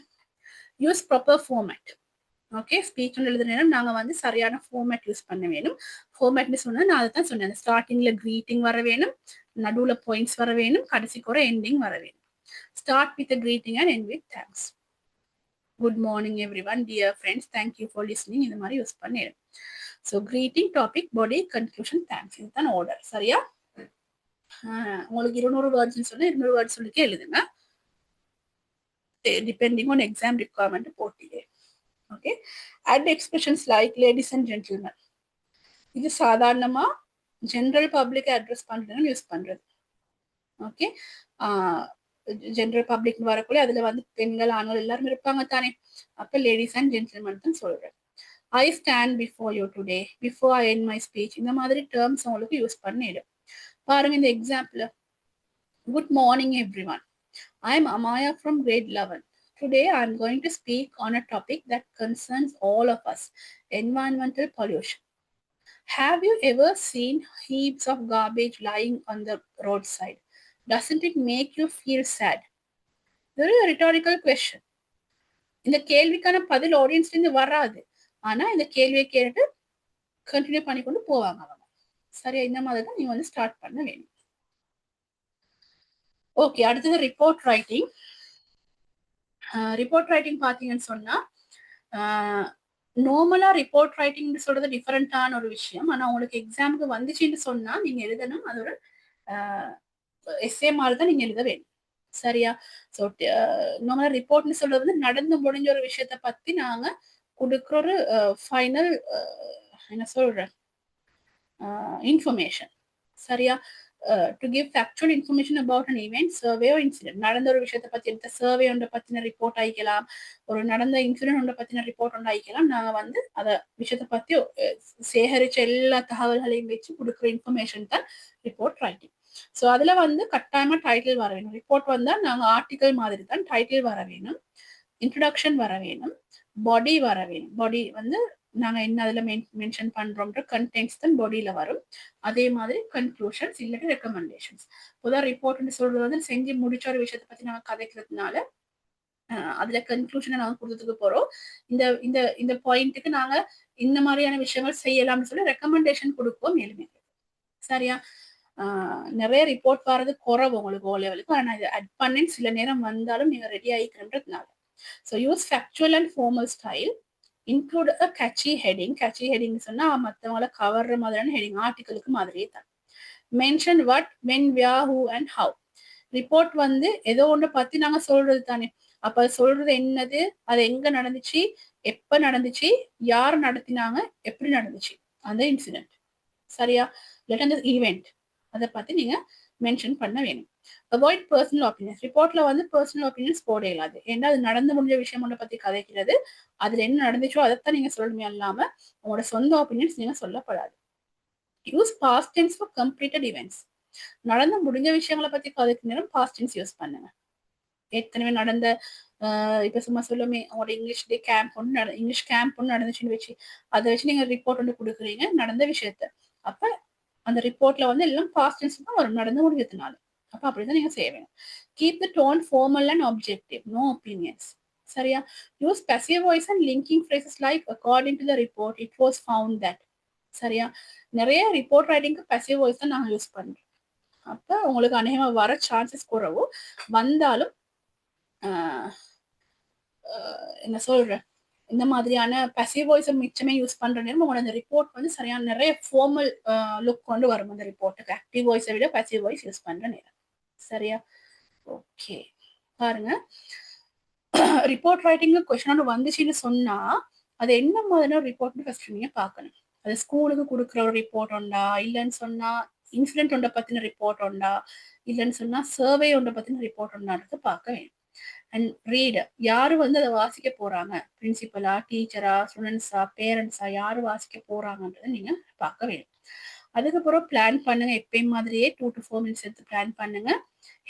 use proper format okay speech எழுதுற நேரம் நாங்க வந்து சரியான ஃபார்மேட் யூஸ் பண்ண வேணும் ஃபார்மேட்னு சொன்னா நான் அதை தான் சொன்னேன் ஸ்டார்டிங்ல கிரீட்டிங் வர வேணும் நடுவுல பாயிண்ட்ஸ் வர வேணும் கடைசிக்கு ஒரு எண்டிங் வர வேணும் start with greeting and end with thanks good morning everyone dear friends thank you for listening இந்த மாதிரி யூஸ் பண்ணிடும் ஸோ கிரீட்டிங் டாபிக் பாடி கன்க்ளூஷன் தேங்க்ஸ் இதுதான் ஆர்டர் சரியா உங்களுக்கு 200 வேர்ட்ஸ்ன்னு சொன்னா 200 வேர்ட்ஸ் சொல்லிக்கே எழுதுங்க depending on exam requirement போட்டியே okay add expressions like ladies and gentlemen இது சாதாரணமா ஜெனரல் பப்ளிக் அட்ரஸ் பண்றதுன்னு யூஸ் பண்றது ஓகே ஜெனரல் பப்ளிக் வரக்குள்ள அதுல வந்து பெண்கள் ஆண்கள் எல்லாரும் இருப்பாங்க தானே அப்ப லேடிஸ் அண்ட் ஜென்டில்மேன் தான் சொல்றேன் I stand before you today, before I end my speech. இந்த மாதிரி டேர்ம்ஸ் உங்களுக்கு யூஸ் பண்ணிடும். பாருங்க இந்த example. Good morning everyone. I am Amaya from grade 11. Today I am going to speak on a topic that concerns all of us, environmental pollution. Have you ever seen heaps of garbage lying on the roadside? Doesn't it make you feel sad? This is a rhetorical question. இந்த கேள்விக்கான பதில் ஆடியன்ஸ்ல இருந்து வராது. ஆனா இந்த கேள்வியை கேட்டு continue பண்ணிக்கொண்டு போவாங்க அவங்க. சரியா, இந்த மாதிரி தான் நீங்க வந்து ஸ்டார்ட் பண்ண வேணும். ஓகே, அடுத்தது ரிப்போர்ட் ரைட்டிங். ரிப்போர்ட் ரைட்டிங் பாத்தீங்கன்னு சொன்னா நார்மலா ரிப்போர்ட் ரைட்டிங் சொல்றது டிஃபரெண்டான ஒரு விஷயம். ஆனா உங்களுக்கு எக்ஸாமுக்கு வந்துச்சுன்னு சொன்னா நீங்க எழுதணும், அதோட எஸ்ஏ மாதிரி தான் நீங்க எழுத வேணும். சரியா? ஸோ நார்மலா ரிப்போர்ட்னு சொல்றது வந்து நடந்து முடிஞ்ச ஒரு விஷயத்த பத்தி நாங்க கொடுக்குற ஒரு ஃபைனல் என்ன சொல்ற இன்ஃபர்மேஷன். சரியா? To give factual information about an event, survey or incident. நடந்த ஒரு விஷயத்தை பத்தி எடுத்த சர்வே ஒன்றை பத்தின ரிப்போர்ட் ஆயிக்கலாம், ஒரு நடந்த இன்சிடென்ட் ஒன்றை பத்தின ரிப்போர்ட் ஒன்று ஆயிக்கலாம். நாங்க வந்து அதை விஷயத்தை பத்தி சேகரிச்ச எல்லா தகவல்களையும் வச்சு கொடுக்குற இன்ஃபர்மேஷன் தான் ரிப்போர்ட் ரைட்டிங். ஸோ அதுல வந்து கட்டாயமா டைட்டில் வர வேணும். ரிப்போர்ட் வந்தா நாங்க ஆர்டிகல் மாதிரி தான் டைட்டில் வர வேணும், இன்ட்ரடக்ஷன் வர வேணும், பாடி வர வேணும். பாடி வந்து நாங்க என்ன அதுல மென்ஷன் பண்றோம்ன்ற கண்டென்ட்ஸ் தான் பாடியில வரும். அதே மாதிரி கன்க்ளூஷன்ஸ் இல்லாட்டி ரெக்கமெண்டேஷன்ஸ். புதா ரிப்போர்ட்னு சொல்றது வந்து செஞ்சு முடிச்ச ஒரு விஷயத்தை பத்தி நாங்க கதைக்கிறதுனால அதுல கன்க்ளூஷனை நாங்க கொடுத்ததுக்கு போறோம். இந்த இந்த இந்த பாயிண்ட்டுக்கு நாங்க இந்த மாதிரியான விஷயங்கள் செய்யலாம்னு சொல்லி ரெக்கமெண்டேஷன் கொடுப்போம் மேலுமே. சரியா? நிறைய ரிப்போர்ட் வர்றது குறவு உங்களுக்கு ஓ லெவலுக்கு. ஆனா இதை அட் பண்ணி சில நேரம் வந்தாலும் நீங்க ரெடி ஆகிக்கிறதுனால. So use factual and formal style. Include a catchy heading. Catchy heading சொன்னா மற்றவங்கள கவர்ற மாதிரியான ஹெட்டிங், ஆர்டிகளுக்கு மாதிரியே தான். Mention what, when, where, who and how. Report வந்து ஏதோ ஒன்று பத்தி நாங்க சொல்றது தானே. அப்ப சொல்றது என்னது, அது எங்க நடந்துச்சு, எப்ப நடந்துச்சு, யார் நடத்தினாங்க, எப்படி நடந்துச்சு அந்த இன்சிடென்ட். சரியா? லெட் அந்த ஈவெண்ட் அதை பத்தி நீங்க மென்ஷன் பண்ண வேணும். Avoid personal opinions. ரிப்போர்ட்ல வந்து பர்சனல் ஒப்பீனியன்ஸ் போட இயலாது. ஏன்னா அது நடந்து முடிஞ்ச விஷயம் ஒன்றை பத்தி கதைக்கிறது. அதுல என்ன நடந்துச்சோ அதைத்தான் நீங்க சொல்லணுமே இல்லாம உங்களோட சொந்த ஒப்பீனியன்ஸ் நீங்க சொல்லப்படாது. Use past tense for completed events. நடந்து முடிஞ்ச விஷயங்களை பத்தி கதைக்கு நேரம் பாஸ்ட் டென்ஸ் யூஸ் பண்ணுங்க. ஏற்கனவே நடந்த இப்ப சும்மா சொல்லுமே உங்களோட இங்கிலீஷ் டே கேம்ப் ஒன்று இங்கிலீஷ் கேம்ப் ஒன்று நடந்துச்சுன்னு வச்சு அதை வச்சு நீங்க ரிப்போர்ட் ஒன்று கொடுக்குறீங்க நடந்த விஷயத்த. அப்ப அந்த ரிப்போர்ட்ல வந்து எல்லாம் பாஸ்ட் டென்ஸ் தான் வரும் நடந்து முடிஞ்சதுனால. அப்ப அப்படிதான் நீங்க செய்ய வேணும். Keep the tone formal and objective, no opinions. சரியா? Use passive voice and linking phrases like according to the report it was found that. சரியா? நிறைய ரிப்போர்ட் ரைட்டிங்க்கு passive voice தான் நாங்க யூஸ் பண்றோம். அப்ப உங்களுக்கு அநேகமா வர சான்சஸ் குறவு. வந்தாலும் என்ன சொல்ற இந்த மாதிரியான passive voice மிச்சமே யூஸ் பண்ற நேரம் உங்களோட அந்த ரிப்போர்ட் வந்து சரியான நிறைய ஃபார்மல் லுக் கொண்டு வரும். அந்த ரிப்போர்ட்டுக்கு ஆக்டிவ் வாய்ஸை விட passive voice யூஸ் பண்ற நேரம். சரியா? ஓகே, பாருங்க. ரிப்போர்ட் ரைட்டிங் கொஸ்டின் ஒன்று வந்துச்சுன்னு சொன்னா அது என்ன மாதிரியான ரிப்போர்ட்னு ஃபர்ஸ்ட் நீங்க பார்க்கணும். அது ஸ்கூலுக்கு கொடுக்குற ஒரு ரிப்போர்ட் உண்டா, இல்லைன்னு சொன்னா இன்சிடென்ட் ஒன்றை பத்தின ரிப்போர்ட் உண்டா, இல்லைன்னு சொன்னா சர்வே ஒன்றை பத்தின ரிப்போர்ட் உண்டான்றது பார்க்க வேண்டும். அண்ட் ரீடர், யாரு வந்து அதை வாசிக்க போறாங்க, பிரின்சிபலா, டீச்சரா, ஸ்டூடெண்ட்ஸா, பேரண்ட்ஸா, யாரு வாசிக்க போறாங்கன்றதை நீங்க பார்க்க வேண்டும். அதுக்கப்புறம் பிளான் பண்ணுங்க. எப்பயும் மாதிரியே 2 to 4 minutes எடுத்து பிளான் பண்ணுங்க.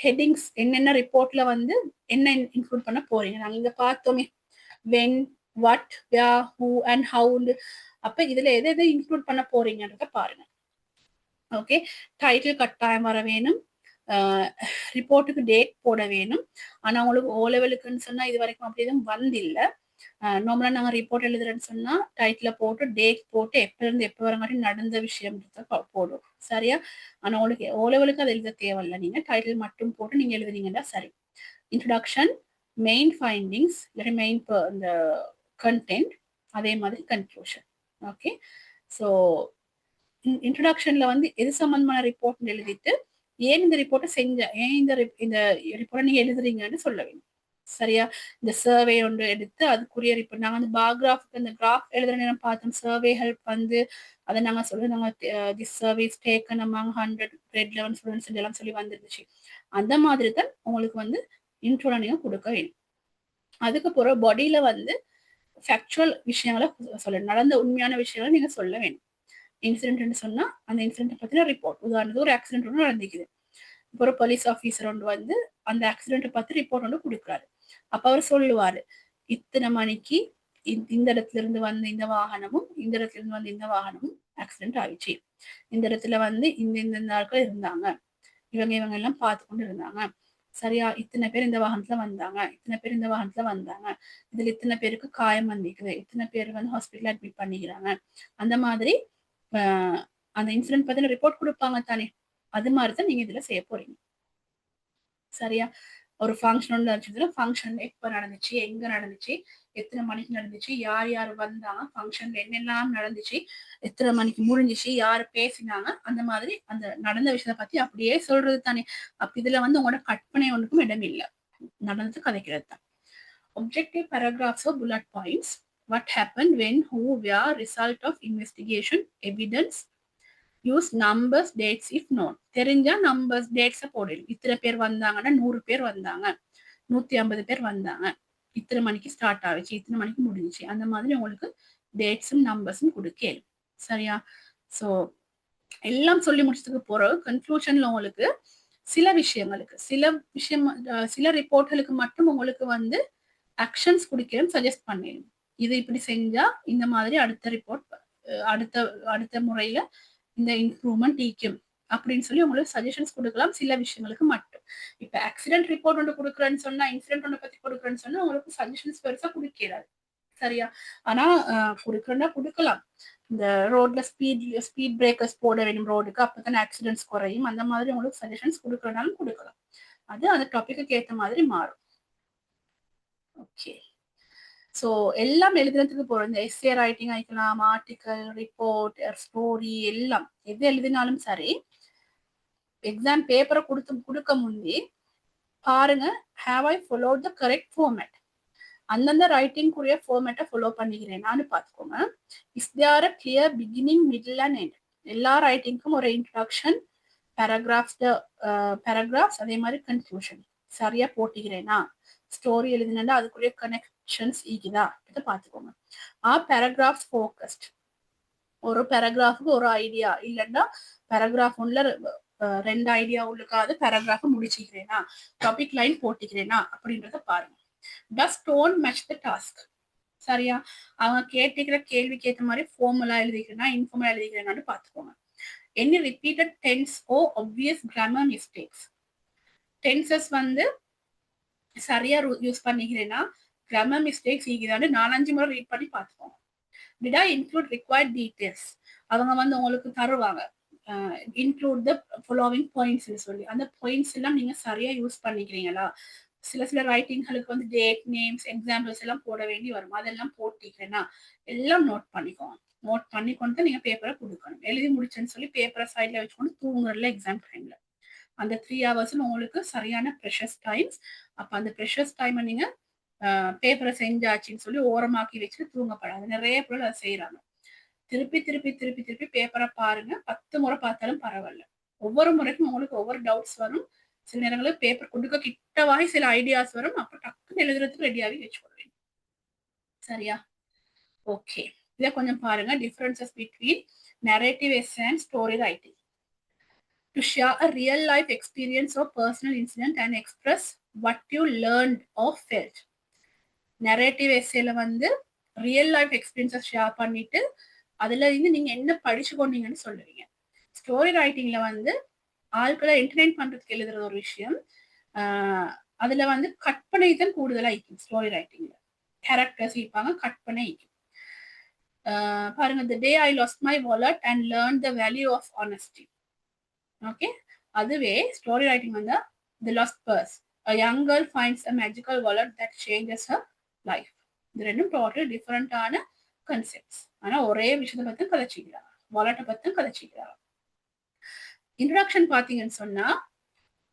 ஹெட்டிங்ஸ் என்னென்ன ரிப்போர்ட்ல வந்து என்ன இன்க்ளூட் பண்ண போறீங்க. நாங்க இங்க பார்த்தோமே when, what, where, who and ஹவுன்னு. அப்ப இதுல எதை எதை இன்க்ளூட் பண்ண போறீங்கன்றத பாருங்க. ஓகே, டைட்டில் கட்டாயம் வர வேணும். ரிப்போர்ட்டுக்கு டேட் போட வேணும். ஆனா உங்களுக்கு ஓ லெவலுக்குன்னு சொன்னா இது வரைக்கும் அப்படி எதுவும் வந்தில்லை. நார்மலா நாங்க ரிப்போர்ட் எழுதுறேன்னு சொன்னா டைட்டில போட்டு டேட் போட்டு எப்ப இருந்து எப்ப வரங்காட்டி நடந்த விஷயம் போடும். சரியா? ஆனா உங்களுக்கு ஓ லெவலுக்கு அது எழுத தேவையில்லை. நீங்க டைட்டில் மட்டும் போட்டு நீங்க எழுதுனீங்கன்னா சரி. இன்ட்ரடக்ஷன், மெயின் ஃபைண்டிங்ஸ், இல்லாட்டி மெயின் இந்த கண்டென்ட், அதே மாதிரி கன்க்ளூஷன். ஓகே, ஸோ இன்ட்ரடக்ஷன்ல வந்து எது சம்பந்தமான ரிப்போர்ட் எழுதிட்டு ஏன் இந்த ரிப்போர்ட்டை செஞ்ச, ஏன் இந்த ரிப்போர்ட்டை நீங்க எழுதுறீங்கன்னு சொல்ல வேண்டும். சரியா? இந்த சர்வே ஒன்று எடுத்து அதுக்குரிய ரிப்போர்ட் நாங்கள் அந்த பாக்ராஃப்க்கு அந்த கிராஃப் எழுதுற நேரம் பார்த்தோம். சர்வே ஹெல்ப் வந்து அதை நாங்கள் சொல்லி நாங்கள் this service taken among 100 grade 11 students எல்லாம் சொல்லி வந்துருந்துச்சு. அந்த மாதிரி தான் உங்களுக்கு வந்து இன்ட்ரோல நீங்க கொடுக்க வேண்டும். அதுக்கப்புறம் பாடியில வந்து ஃபேக்சுவல் விஷயங்களை சொல்லணும், நடந்த உண்மையான விஷயங்களை நீங்க சொல்ல வேணும். இன்சிடென்ட்னு சொன்னா அந்த இன்சிடென்ட் பத்தின ரிப்போர்ட். உதாரணத்துக்கு ஒரு ஆக்சிடென்ட் ஒன்று நடந்துக்குது. இப்போ ஒரு போலீஸ் ஆஃபீஸர் ஒன்று வந்து அந்த ஆக்சிடென்ட் பத்தி ரிப்போர்ட் ஒன்று கொடுக்குறாரு. அப்ப அவர் சொல்லுவாரு, இத்தனை மணிக்கு இந்த இடத்துல இருந்து வந்து இந்த வாகனமும் இந்த இடத்துல இருந்து வந்து இந்த வாகனமும் ஆக்சிடென்ட் ஆயிடுச்சு. இந்த இடத்துல வந்து இந்த நாட்கள் இருந்தாங்க, இவங்க எல்லாம் பார்த்து கொண்டு இருந்தாங்க. சரியா, இத்தனை பேர் இந்த வாகனத்துல வந்தாங்க, இத்தனை பேர் இந்த வாகனத்துல வந்தாங்க, இதுல இத்தனை பேருக்கு காயம் வந்திருக்குது, இத்தனை பேர் வந்து ஹாஸ்பிட்டல் அட்மிட் பண்ணிக்கிறாங்க. அந்த மாதிரி அந்த இன்சிடென்ட் பத்தின ரிப்போர்ட் கொடுப்பாங்க தானே, அது மாதிரிதான் நீங்க இதுல செய்ய போறீங்க. சரியா, ஒரு ஃபங்க்ஷன் ஒன்று நடந்துச்சுன்னா ஃபங்க்ஷன் எப்ப நடந்துச்சு, எங்க நடந்துச்சு, எத்தனை மணிக்கு நடந்துச்சு, யார் யார் வந்தாங்க, ஃபங்க்ஷன்ல என்னெல்லாம் நடந்துச்சு, எத்தனை மணிக்கு முடிஞ்சிச்சு, யார் பேசினாங்க, அந்த மாதிரி அந்த நடந்த விஷயத்தை பத்தி அப்படியே சொல்றது தானே. அப்ப இதுல வந்து உங்களோட கற்பனை ஒன்றுக்கும் இடம் இல்லை, நடந்து கதைக்கிறது தான். Objective paragraphs or bullet points. What happened, when, who, where, result of investigation, evidence. Use numbers, dates if known. தெரிஞ்சா நம்பர்ஸ், டேட்ஸை போடணும். இத்தனை பேர் வந்தாங்கன்னா 100 பேர் வந்தாங்க, 150 பேர் வந்தாங்க, இத்தனை மணிக்கு ஸ்டார்ட் ஆகிச்சு, இத்தனை மணிக்கு முடிஞ்சிச்சு. அந்த மாதிரி உங்களுக்கு டேட்ஸும் நம்பர்ஸும் கொடுக்கணும். சரியா, ஸோ எல்லாம் சொல்லி முடிச்சதுக்கு போறோம். கன்க்ளூஷன்ல உங்களுக்கு சில விஷயங்களுக்கு சில ரிப்போர்ட்களுக்கு மட்டும் உங்களுக்கு வந்து ஆக்ஷன்ஸ் குடிக்கிறேன்னு சஜஸ்ட் பண்ணிடும். இது இப்படி செஞ்சா இந்த மாதிரி அடுத்த ரிப்போர்ட் அடுத்த முறையில இந்த இம்ப்ரூவ்மெண்ட் ஈக்கும் அப்படின்னு சொல்லி உங்களுக்கு சஜஷன்ஸ் கொடுக்கலாம் சில விஷயங்களுக்கு மட்டும். இப்ப ஆக்சிடென்ட் ரிப்போர்ட் ஒன்று கொடுக்குறேன்னு சொன்னா, இன்சிடென்ட் ஒன்று பத்தி கொடுக்குறேன்னு சொன்னா உங்களுக்கு சஜஷன்ஸ் பெருசா கொடுக்கிறாரு. சரியா, ஆனா கொடுக்குறேன்னா கொடுக்கலாம். இந்த ரோட்ல ஸ்பீட் பிரேக்கர்ஸ் போட வேண்டும் ரோடுக்கு, அப்பதான் ஆக்சிடென்ட்ஸ் குறையும். அந்த மாதிரி உங்களுக்கு சஜஷன்ஸ் கொடுக்குறனாலும் கொடுக்கலாம். அது அந்த டாபிக்கு ஏற்ற மாதிரி மாறும். ஓகே, ஸோ எல்லாம் எழுதுறதுக்கு போறோம். இந்த எஸ்ஏ ரைட்டிங் ஆயிக்கலாம், ஆர்டிக்கல், ரிப்போர்ட், ஸ்டோரி, எல்லாம் எது எழுதினாலும் சரி, எக்ஸாம் பேப்பரை கொடுக்க முன்னே பாருங்க, have I followed the correct format, அந்தந்த ரைட்டிங்குரிய ஃபார்மேட்டை ஃபாலோ பண்ணிக்கிறேனான்னு பார்த்துக்கோங்க. Is there a clear beginning, middle and end. எல்லா ரைட்டிங்க்கும் ஒரு இன்ட்ரடக்ஷன், பேராகிராஃப்ஸ், அதே மாதிரி கன்க்ளூஷன் சரியா போட்டிக்கிறேனா, ஸ்டோரி எழுதினா அதுக்குரிய கனெக்ஷன்ஸ் ஈக்குதா இதை பார்த்துக்கோங்க. பேராகிராஃப்ஸ் ஃபோக்கஸ்ட், ஒரு பேராகிராஃபுக்கு ஒரு ஐடியா இல்லைன்னா பேராகிராஃப் ஒன்ல 2 ஐடியா உள்ளுக்காது பேராகிராஃப் முடிச்சுக்கிறேனா, டாபிக் லைன் போட்டிக்கிறேனா அப்படின்றத பாருங்க. டஸ் டோன் மேட்ச் த டாஸ்க். சரியா, அவங்க கேட்டுக்கிற கேள்விக்கு ஏற்ற மாதிரி ஃபார்முலா எழுதிக்கிறேனா, இன்ஃபார்முலா எழுதிக்கிறேனான்னு பார்த்துக்கோங்க. எனி ரிப்பீட்டட் டென்ஸ் ஓ ஆப்வியஸ் கிராமர் மிஸ்டேக்ஸ். டென்சஸ் வந்து சரியா யூஸ் பண்ணிக்கிறேன்னா கிராமர் மிஸ்டேக்ஸ் ஈக்குதான்னு 4-5 முறை ரீட் பண்ணி பார்த்துக்கோங்க. Did I include required details. அவங்க வந்து உங்களுக்கு தருவாங்க, இன்க்ளூட் த ஃபாலோவிங் பாயிண்ட்ஸ் சொல்லி, அந்த பாயிண்ட்ஸ் எல்லாம் நீங்க சரியா யூஸ் பண்ணிக்கிறீங்களா. சில ரைட்டிங்களுக்கு வந்து டேட், நேம்ஸ், எக்ஸாம்பிள்ஸ் எல்லாம் போட வேண்டி வரும், அதெல்லாம் போட்டிக்கிறேன்னா எல்லாம் நோட் பண்ணிக்கோங்க. நோட் பண்ணிக்கொண்டு நீங்க பேப்பரை கொடுக்கணும். எழுதி முடிச்சேன்னு சொல்லி பேப்பரை சைட்ல வச்சுக்கொண்டு தூங்குறதுல எக்ஸாம் டைம்ல அந்த 3 hours உங்களுக்கு சரியான ப்ரெஷஸ் டைம்ஸ். அப்ப அந்த ப்ரெஷஸ் டைமை நீங்க பேப்பரை செஞ்சாச்சுன்னு சொல்லி ஓரமாக்கி வச்சுட்டு தூங்கப்படாது. நிறைய பேர் அதை செய்யறாங்க. திருப்பி திருப்பி திருப்பி திருப்பி பேப்பரை பாருங்க, 10 முறை பார்த்தாலும் பரவாயில்ல. ஒவ்வொரு முறைக்கும் உங்களுக்கு ஒவ்வொரு டவுட்ஸ் வரும். சில நேரங்களில் பேப்பர் கொடுக்க கிட்டவாகி சில ஐடியாஸ் வரும். அப்ப டக்குன்னு எழுதுறதுக்கு ரெடியாகி வச்சுக்கொள்வேன். சரியா, ஓகே, இதை கொஞ்சம் பாருங்க. Differences between narrative essay and story writing. To share a real life experience or personal incident and express what you learned or felt. Narrative எஸ்ஸேல வந்து ரியல் லைஃப் எக்ஸ்பீரியன்ஸை ஷேர் பண்ணிட்டு அதுல இருந்து நீங்க என்ன படிச்சு கொண்டீங்கன்னு சொல்லுவீங்க. ஸ்டோரி ரைட்டிங்ல வந்து ஆட்களை என்டர்டெயின் பண்றதுக்கு எழுதுறது ஒரு விஷயம். அதுல வந்து கற்பனை தான் கூடுதலா இருக்கும். ஸ்டோரி ரைட்டிங்ல கேரக்டர்ஸ் இருப்பாங்க, கற்பனை இருக்கும். பாருங்க, the day I lost my wallet and learned the value of honesty. Okay, அதுவே ஸ்டோரி ரைட்டிங் வந்து the last purse, a young girl finds a magical wallet that changes her life. இது ரெண்டும் total டிஃபரெண்டான concepts. ஆனா ஒரே விஷயத்தை பத்தி கதைச்சிக்கிறாங்க, வாலெட்டை பத்தி கதைச்சிக்கிறாங்க. இன்ட்ரோடக்ஷன் பாத்தீங்கன்னு சொன்னா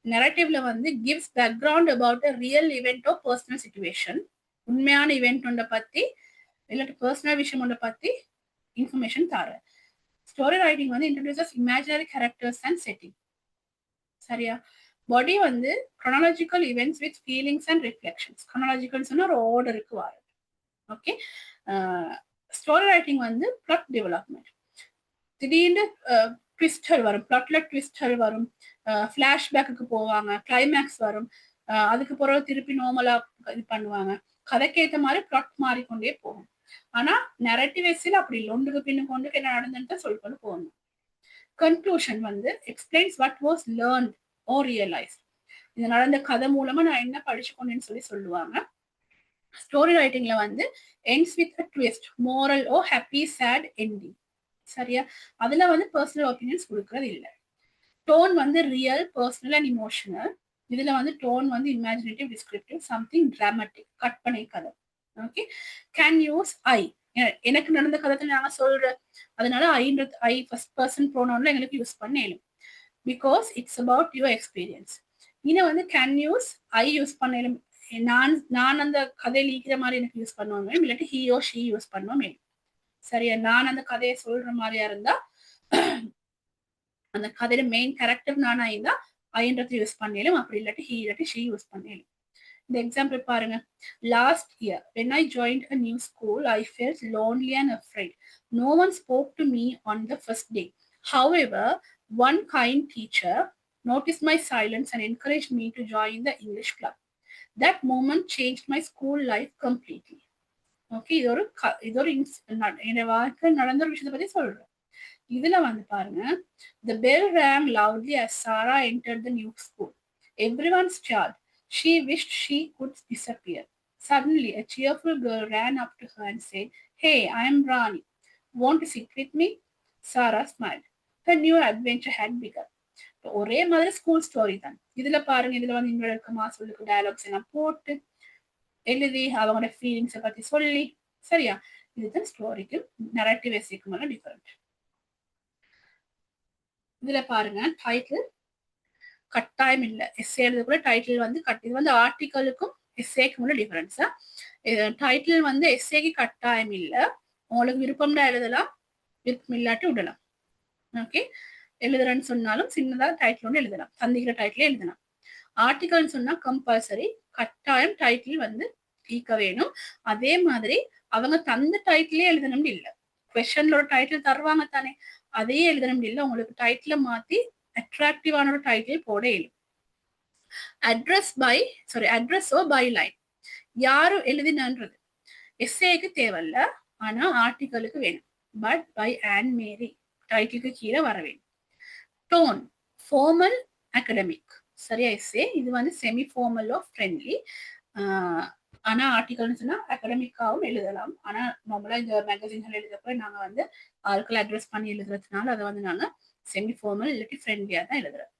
நரேட்டிவ்ல வந்து gives background about a real event of personal situation. உண்மையான இவெண்ட் ஒன்றை பத்தி இல்லாட்டி பர்சனல் விஷயம் ஒன்றை பத்தி இன்ஃபர்மேஷன் தாரு. ஸ்டோரி ரைட்டிங் வந்து introduces imaginary characters and setting. சரியா, பாடி வந்து chronological events with feelings and reflections. chronological சொன்னா ஒரு ஆர்டருக்கு வரும். ஓகே, ஸ்டோரி ரைட்டிங் வந்து பிளாட் டெவலப்மெண்ட். திடீர்னு ட்விஸ்டர் வரும், பிளாட்ல ட்விஸ்டர் வரும், ஃபிளாஷ்பேக்கு போவாங்க, கிளைமேக்ஸ் வரும், அதுக்கு பிறகு திருப்பி நார்மலா இது பண்ணுவாங்க. கதைக்கேற்ற மாதிரி பிளாட் மாறிக்கொண்டே போகும். ஆனா நெரட்டிவ் எஸ்ஸில் அப்படி இல்லை, ஒன்றுக்கு பின்னுக்கு ஒன்றுக்கு என்ன நடந்துட்டு சொல்லிக்கொண்டு போகணும். கன்க்ளூஷன் வந்து explains what was learned or realise. இது நடந்த கதை மூலமா நான் என்ன படிச்சு கொண்டேன்னு சொல்லுவாங்க. ஸ்டோரி ரைட்டிங்ல வந்து ends with a twist, moral or happy sad ending. சரியா? அதுல வந்து பர்சனல் ஒப்பீனியன்ஸ் கொடுக்கறது இல்லை. டோன் வந்து ரியல், பர்சனல் அண்ட் இமோஷனல். இதுல வந்து டோன் வந்து இமேஜினேட்டிவ், டிஸ்கிரிப்டிவ், சம்திங் டிராமட்டிக், கற்பனை கதை. ஓகே. கேன் யூஸ் ஐ. எனக்கு நடந்த கதை நாங்க சொல்ற, அதனால ஐ ஃபர்ஸ்ட் பர்சன் ப்ரோனவுன்ல எங்களுக்கு யூஸ் பண்ணேன், because it's about your experience. இதை வந்து கேன் யூஸ் ஐ யூஸ் பண்ணலும், நான் அந்த கதையில் ஈக்கிற மாதிரி எனக்கு யூஸ் பண்ணுவாங்க, இல்லாட்டி ஹீ ஓ ஷீ யூஸ் பண்ணுவோம். சரியா? நான் அந்த கதையை சொல்ற மாதிரியா இருந்தா, அந்த கதையில மெயின் கேரக்டர் நானா இருந்தா ஐன்றது யூஸ் பண்ணலும், அப்படி இல்லாட்டி ஹீ இல்லாட்டி ஷீ யூஸ் பண்ணலும். இந்த எக்ஸாம்பிள் பாருங்க. Last year when I joined a new school, I felt lonely and afraid. No one spoke to me on the first day. However, one kind teacher noticed my silence and encouraged me to join the English club. That moment changed my school life completely. Okay. இது ஒரு என்னோட வாழ்க்கை நடந்த ஒரு விஷயத்தை பத்தி சொல்றேன். இதுல வந்து பாருங்க. The bell rang loudly as Sarah entered the new school. Everyone stared. She wished she could disappear. Suddenly, a cheerful girl ran up to her and said, "Hey, I am Rani. Want to sit with me?" Sarah smiled. Her new adventure had begun. ஒரே மாதிரி school story தான். இதுல பாருங்க. இதுல வந்து இங்க சொல்லுக்கு dialogues எல்லாம் போட்டு எழுதி அவங்களோட ஃபீலிங்ஸை பத்தி சொல்லி. சரியா? இதுதான் ஸ்டோரிக்கு நரேட்டிவ் எஸ்ஸேக்கும் எல்லாம் டிஃபரெண்ட். இதுல பாருங்க, டைட்டில் கட்டாயம் இல்லை. எஸ்ஸே எழுத கூட டைட்டில் வந்து இது வந்து ஆர்டிக்கலுக்கும் எஸ்ஸேக்கும் உள்ள டிஃபரன்ஸா. டைட்டில் வந்து எஸ்ஸேக்கு கட்டாயம் இல்லை, உங்களுக்கு விருப்பம்னா எழுதலாம், விருப்பம் இல்லாட்டி விடலாம். ஓகே. எழுதுறேன்னு சொன்னாலும் சின்னதா டைட்டில் ஒன்று எழுதலாம், தந்திக்கிற டைட்டிலே எழுதலாம். ஆர்டிக்கல்னு சொன்னா கம்பல்சரி கட்டாயம் டைட்டில் வந்து ஈக்க வேணும். அதே மாதிரி அவங்க தந்த டைட்டிலே எழுதணும்னு இல்லை. கொஸ்டின்ல ஒரு டைட்டில் தருவாங்க தானே, அதையே எழுதணும்னு இல்லை. உங்களுக்கு டைட்டில மாத்தி அட்ராக்டிவான ஒரு டைட்டில் போட இயலும். அட்ரஸோ பை லைன் யாரு எழுதினன்றது எஸ்ஏக்கு தேவையில்ல, ஆனா ஆர்டிக்கலுக்கு வேணும். பட் பை அண்ட் மேரி டைட்டிலுக்கு கீழே வர வேணும். Tone formal, academic. சரியா? எஸ்ஏ இது வந்து செமி ஃபார்மலோ ஃப்ரெண்ட்லி. ஆனா ஆர்டிகல்னு சொன்னா அகடமிக்காவும் எழுதலாம். ஆனா நார்மலா இந்த மேகசின்கள் எழுதப்போ நாங்க வந்து ஆட்களை அட்ரஸ் பண்ணி எழுதுறதுனால அதை வந்து நாங்க செமி ஃபார்மல் இல்லாட்டி ஃப்ரெண்ட்லியா தான் எழுதுறோம்.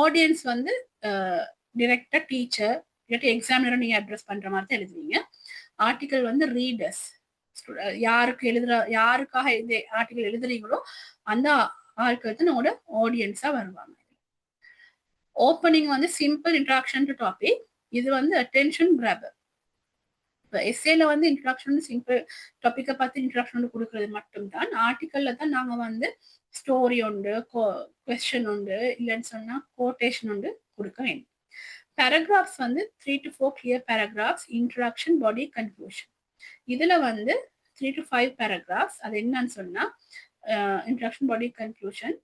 ஆடியன்ஸ் வந்து டிரெக்டா டீச்சர் இல்லாட்டி எக்ஸாமினரை நீங்க அட்ரஸ் பண்ற மாதிரி தான் எழுதுவீங்க. ஆர்டிகல் வந்து ரீடர்ஸ், யாருக்காக இந்த ஆர்டிகல் எழுதுறீங்களோ அந்த ஆட்கள் தான் நம்மளோட ஆடியன்ஸா வருவாங்க. ஓப்பனிங் வந்து சிம்பிள் இன்ட்ராக்ஷன் டு டாபிக். இது வந்து அட்டென்ஷன் கிராபர். இப்போ எஸ்ஏல வந்து இன்ட்ராக்ஷன் சிம்பிள் டாபிக்கை பார்த்து இன்ட்ராக்ஷன் கொடுக்கறது மட்டும்தான். ஆர்டிக்கல்ல தான் நாங்க வந்து ஸ்டோரி உண்டு, கொஸ்டின் உண்டு, இல்லைன்னு சொன்னா கோட்டேஷன் உண்டு கொடுக்க வேண்டும். பேராகிராஃப்ஸ் வந்து 3 to 4 clear paragraphs, interaction, body, conclusion. இதுல வந்து 3 to 5 பேராகிராஃப்ஸ். அது என்னன்னு சொன்னா இன்ட்ராக்ஷன், பாடி, கன்க்ளூஷன்.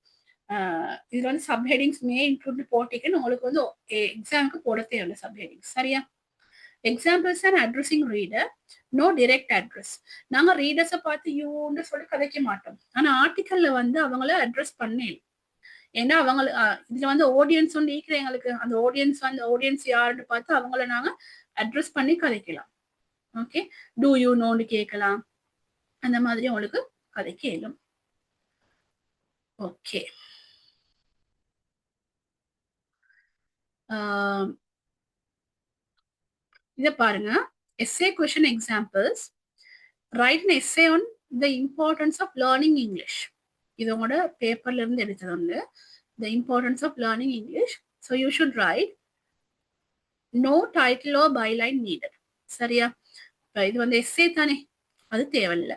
இதுல வந்து சப்ஹெடிங்ஸ் மே இன்க்ளூட் போட்டிக்குன்னு உங்களுக்கு வந்து எக்ஸாமுக்கு போட தேவையில்லை சப்ஹெடிங்ஸ். சரியா? Examples and addressing reader. No direct address. நாங்க ரீடர்ஸை பார்த்து யூன்னு சொல்லி கதைக்க மாட்டோம். ஆனா ஆர்டிக்கல்ல வந்து அவங்கள அட்ரஸ் பண்ணேன். ஏன்னா அவங்க இதுல வந்து ஆடியன்ஸ் ஒன்று ஈக்கிற எங்களுக்கு அந்த ஆடியன்ஸ் யாருன்னு பார்த்து அவங்கள நாங்க அட்ரஸ் பண்ணி கதைக்கலாம். ஓகே. டூ யூ நோன்னு கேட்கலாம். அந்த மாதிரி உங்களுக்கு கதைக்க இயலும். ஓகே. இதை பாருங்க. essay question examples. Write an essay on the importance of learning English. இது உங்களோட பேப்பர்ல இருந்து எடுத்தது வந்து the importance of learning English. So you should write no title or byline needed. சரியா? இது வந்து essay தானே, அது தேவையில்லை.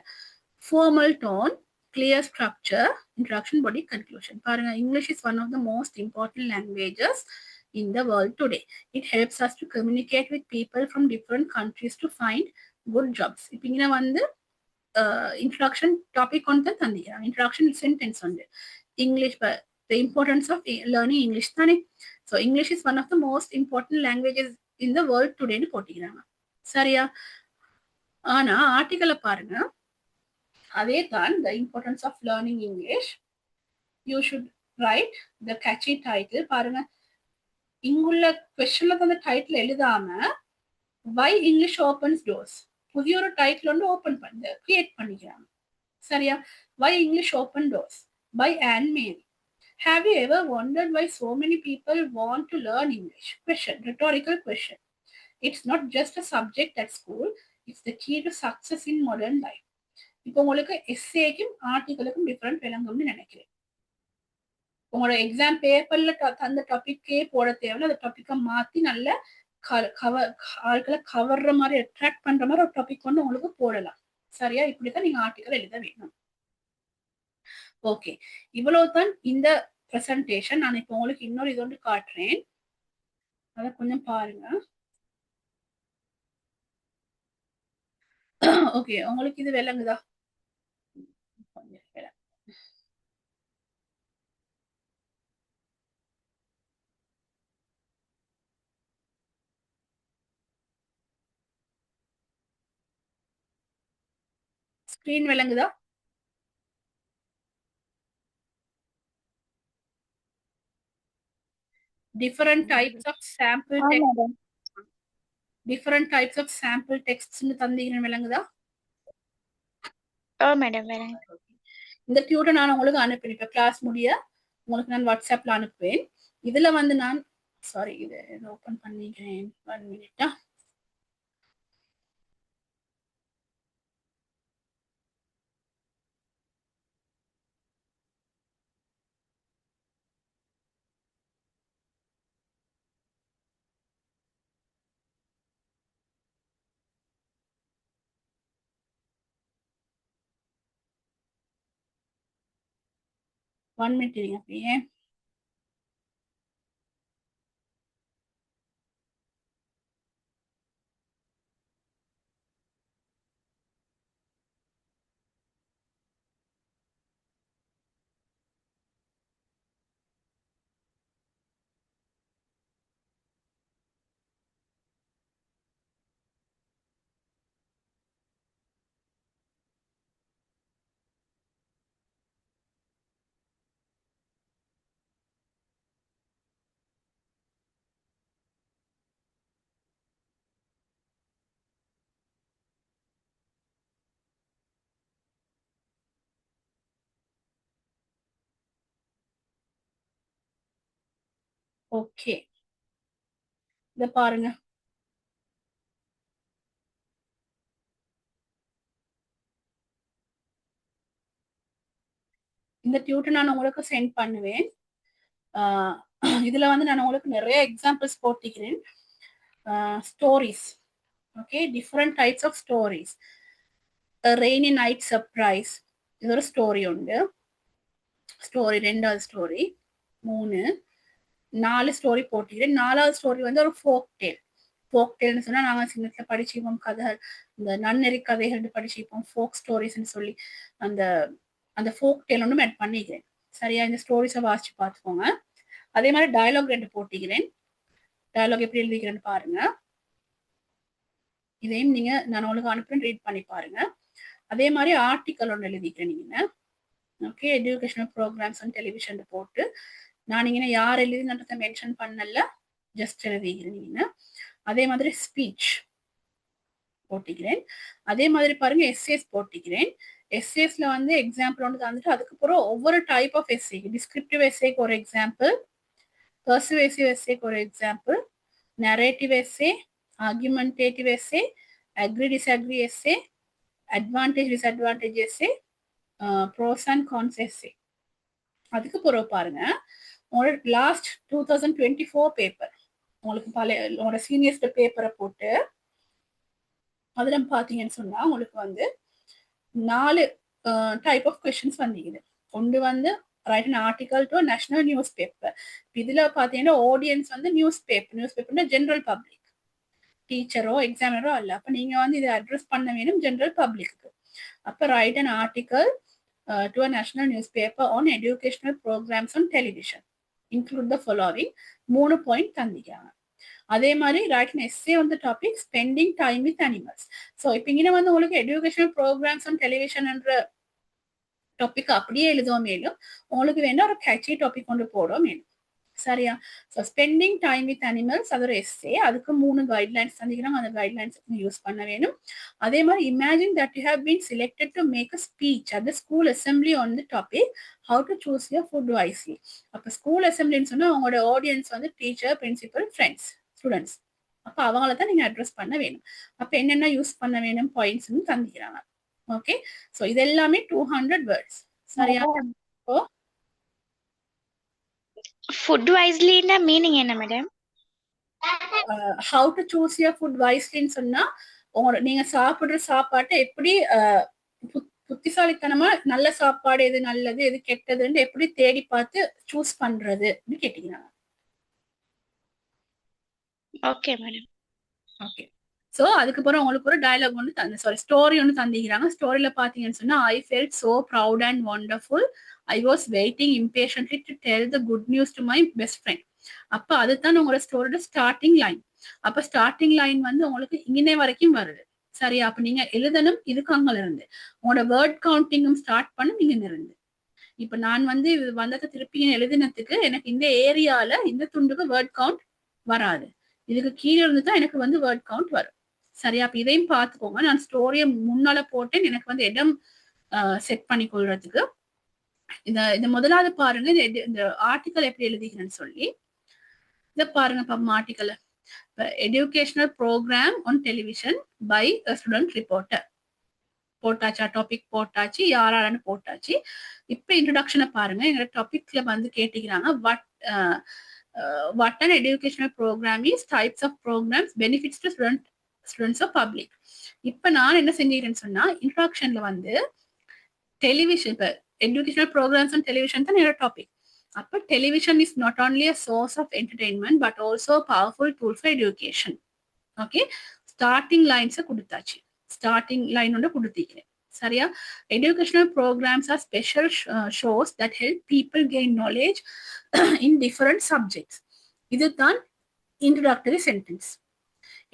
Formal tone, clear structure, introduction, body, conclusion. பாருங்க, English is one of the most important languages in the world today. It helps us to communicate with people from different countries to find good jobs. இப்போ இங்கே வந்து introduction topic content தந்திக்கிறாங்க. introduction sentence வந்து English, the importance of learning English தானே. So English is one of the most important languages in the world today னு போட்டிக்கிறாங்க. சரியா? ஆனா ஆர்டிக்கலை பாருங்க, அதே தான் the importance of learning English. You should write the catchy title. பாருங்க, இங்குள்ள கொஸ்டின்ல தந்த டைட்டில் எழுதாம why English opens doors புதிய ஒரு டைட்டில் வந்து ஓபன் பண்ணி கிரியேட் பண்ணிக்கிறாங்க. சரியா? Why English open doors by Anne Mary. Have you ever wondered why so many people want to learn English? Question, rhetorical question. It's not just a subject at school, it's the key to success in modern life. இப்போ உங்களுக்கு எஸ்ஏக்கும் ஆர்டிகளுக்கும் different விளங்கும்னு நினைக்கிறேன். உங்களோட exam பேப்பர்ல தந்த டாபிக்கே போட தேவையில்ல, அந்த டாபிக்கை மாத்தி நல்ல ஆட்களை கவர்ற மாதிரி அட்ராக்ட் பண்ற மாதிரி ஒரு டாபிக் வந்து உங்களுக்கு போடலாம். சரியா? இப்படித்தான் நீங்க ஆர்டிக்கல் எழுத வேணும். ஓகே, இவ்வளவுதான் இந்த பிரசன்டேஷன். நான் இப்போ உங்களுக்கு இன்னொரு இது ஒன்று காட்டுறேன், அதை கொஞ்சம் பாருங்க. ஓகே, உங்களுக்கு இது விளங்குதா? ஸ்கிரீன் விளங்குதா? different types of sample text, different types of sample texts னு தந்தீங்கன்னு விளங்குதா? மேடம். இந்த டியூட்டர் நான் உங்களுக்கு அனுப்பினேன். கிளாஸ் முடிய உங்களுக்கு நான் வாட்ஸ்அப்ல அனுப்புவேன். இதுல வந்து நான் சாரி, இது ஓபன் பண்ணிக்கிறேன். 1 மினிட்டா. ஒன் மினிட் இருங்க அப்படியே. ஓகே, இத பாருங்க. இந்த டியூட்டர் நான் உங்களுக்கு சென்ட் பண்ணுவேன். இதுல வந்து நான் உங்களுக்கு நிறைய எக்ஸாம்பிள்ஸ் போட்டிக்கிறேன். Stories, okay, different types of stories. Rainy night surprise, இது ஒரு ஸ்டோரி உண்டு. ஸ்டோரி, ரெண்டாவது ஸ்டோரி, 3 4 ஸ்டோரி போட்டிக்கிறேன். 4வது ஸ்டோரி வந்து ஒரு ஃபோக் டேல். ஃபோக் டேல்னு சொன்னா நாங்க சின்னத்துல படிச்சுப்போம், கதை, இந்த நன்னெறி கதைகள் படிச்சுப்போம், ஃபோக் ஸ்டோரிஸ்ன்னு சொல்லி. அந்த அந்த ஃபோக் டேல் ஒன்று மேட் பண்ணிக்கிறேன். சரியா? இந்த ஸ்டோரிஸை வாசிச்சு பார்த்துக்கோங்க. அதே மாதிரி டயலாக் 2 போட்டிக்கிறேன். டயலாக் எப்படி எழுதிக்கிறேன்னு பாருங்க. இதையும் நீங்க நான் உங்களுக்கு அனுப்புறேன், ரீட் பண்ணி பாருங்க. அதே மாதிரி ஆர்டிக்கல் ஒன்று எழுதிக்கிறேன். நீங்க okay, educational programmes and television போட்டு நான் இங்கே யார் எழுதினதை மென்ஷன் பண்ணல, ஜஸ்ட் எழுதிக்கிறேன். அதே மாதிரி ஸ்பீச் போட்டிக்கிறேன். அதே மாதிரி பாருங்க எஸ்ஏஸ் போட்டிக்கிறேன். எஸ்ஏஸ்ல வந்து எக்ஸாம்பிள் ஒன்று தந்துட்டு அதுக்கப்புறம் ஒவ்வொரு டைப் ஆஃப் எஸ்ஏ, டிஸ்கிரிப்டிவ் எஸ்ஏக்கு ஒரு எக்ஸாம்பிள், பர்சுவேசிவ் எஸ்ஏக்கு ஒரு example, narrative essay, argumentative essay, agree disagree essay, advantage disadvantage essay, pros and cons essay. அதுக்கு பிறகு பாருங்க, உங்களோட லாஸ்ட் 2024 பேப்பர், உங்களுக்கு பழைய உங்களோட சீனியர்ஸ்ட பேப்பரை போட்டு அதுல பாத்தீங்கன்னு சொன்னா உங்களுக்கு வந்து 4 டைப் ஆஃப் கொஸ்டின்ஸ் வந்தீங்க. ஒன்று வந்து right an article to national news paper. இதுல பாத்தீங்கன்னா ஆடியன்ஸ் வந்து நியூஸ் பேப்பர்னா ஜெனரல் பப்ளிக். டீச்சரோ எக்ஸாமினரோ அல்ல. அப்ப நீங்க வந்து இதை அட்ரஸ் பண்ண வேணும் ஜெனரல் பப்ளிக்கு. அப்ப right an article to a national newspaper on educational programs on television. Include the following. 3 point தந்திக்கிறாங்க. அதே மாதிரி right an essay on the topic spending time with animals. So இப்போ இங்கே வந்து உங்களுக்கு எஜுகேஷனல் ப்ரோக்ராம்ஸ் ஆன் டெலிவிஷன் என்ற topic அப்படியே எழுதுவோம். மேலும் உங்களுக்கு வேணா ஒரு கேட்சி டாபிக் கொண்டு போடுவோம் மேலும். சரியா? So spending time with animals அது ஒரு எஸ்ஸே. அதுக்கு 3 கைட்லைன்ஸ் தந்திக்கிறாங்க. அந்த கைட்லைன்ஸ் யூஸ் பண்ண வேணும். அதே மாதிரி imagine that you have been selected to make a speech at the school assembly on the topic how to choose your food wisely. அப்போ school அசம்பிளின்னு சொன்னா அவங்களோட ஆடியன்ஸ் வந்து டீச்சர், பிரின்சிபல், ஃப்ரெண்ட்ஸ், ஸ்டூடெண்ட்ஸ். அப்போ அவங்கள தான் நீங்க அட்ரஸ் பண்ண வேணும். அப்போ என்னென்ன யூஸ் பண்ண வேணும் பாயிண்ட்ஸ்னு தந்திக்கிறாங்க. ஓகே, ஸோ இது எல்லாமே 200 வேர்ட்ஸ். சரியா? ஃபுட் வைஸ்லினா மீனிங் என்ன madam? how to choose your food wisely ன்னு சொன்னா நீங்க சாப்பிடுற சாப்பாட்டை எப்படி புத்திசாலித்தனமா நல்ல சாப்பாடு எது நல்லது எது கெட்டதுன்னு எப்படி தேடி பார்த்து சூஸ் பண்றது கேட்டீங்க. Okay madam. ஓகே, ஸோ அதுக்கப்புறம் உங்களுக்கு ஒரு டயலாக் ஒன்று ஸ்டோரி ஒன்று தந்திக்கிறாங்க. ஸ்டோரியில பாத்தீங்கன்னு சொன்னா I felt so proud and wonderful. I was waiting impatiently to tell the good news to my best friend. அப்ப அதுதான் உங்களோட ஸ்டோரியோட ஸ்டார்டிங் லைன். அப்ப ஸ்டார்டிங் லைன் வந்து உங்களுக்கு இங்கே வரைக்கும் வருது. சரியா? அப்ப நீங்க எழுதணும் இதுக்கு அங்க இருந்து உங்களோட வேர்ட் கவுண்டிங்கும் ஸ்டார்ட் பண்ணும் இங்க இருந்து. இப்ப நான் வந்து வந்ததை திருப்பி எழுதினதுக்கு எனக்கு இந்த ஏரியால இந்த துண்டுக்கு வேர்ட் கவுண்ட் வராது. இதுக்கு கீழே இருந்து தான் எனக்கு வந்து வேர்ட் கவுண்ட் வரும். சரியா? அப்ப இதையும் பார்த்துக்கோங்க. நான் ஸ்டோரியை முன்னால போட்டேன் எனக்கு வந்து இடம் செட் பண்ணி கொள்றதுக்கு. இந்த முதலாவது பாருங்க, இந்த ஆர்டிக்கல் எப்படி எழுதிக்கிறேன்னு சொல்லி இதை பாருங்க. Article educational programme on television by student reporter போட்டாச்சா? டாபிக் போட்டாச்சு, யாராலன்னு போட்டாச்சு. இப்ப இன்ட்ரோடக்ஷனை பாருங்க. எங்க டாபிக்ல வந்து கேட்டுக்கிறாங்க what an educational program is, types of programs, benefits to students or public. இப்ப நான் என்ன செஞ்சுக்கிறேன்னு சொன்னா இன்ட்ரோடக்ஷன்ல வந்து டெலிவிஷன், இப்ப educational programs on television தான் என்னோட டாபிக். அப்ப television is not only a source of entertainment but also a powerful tool for education. Okay, starting lines கொடுத்தாச்சு. ஸ்டார்டிங் லைன் ஒன்று கொடுத்திக்கிறேன். சரியா? educational programs are special shows that help people gain knowledge in different subjects. இதுதான் introductory sentence.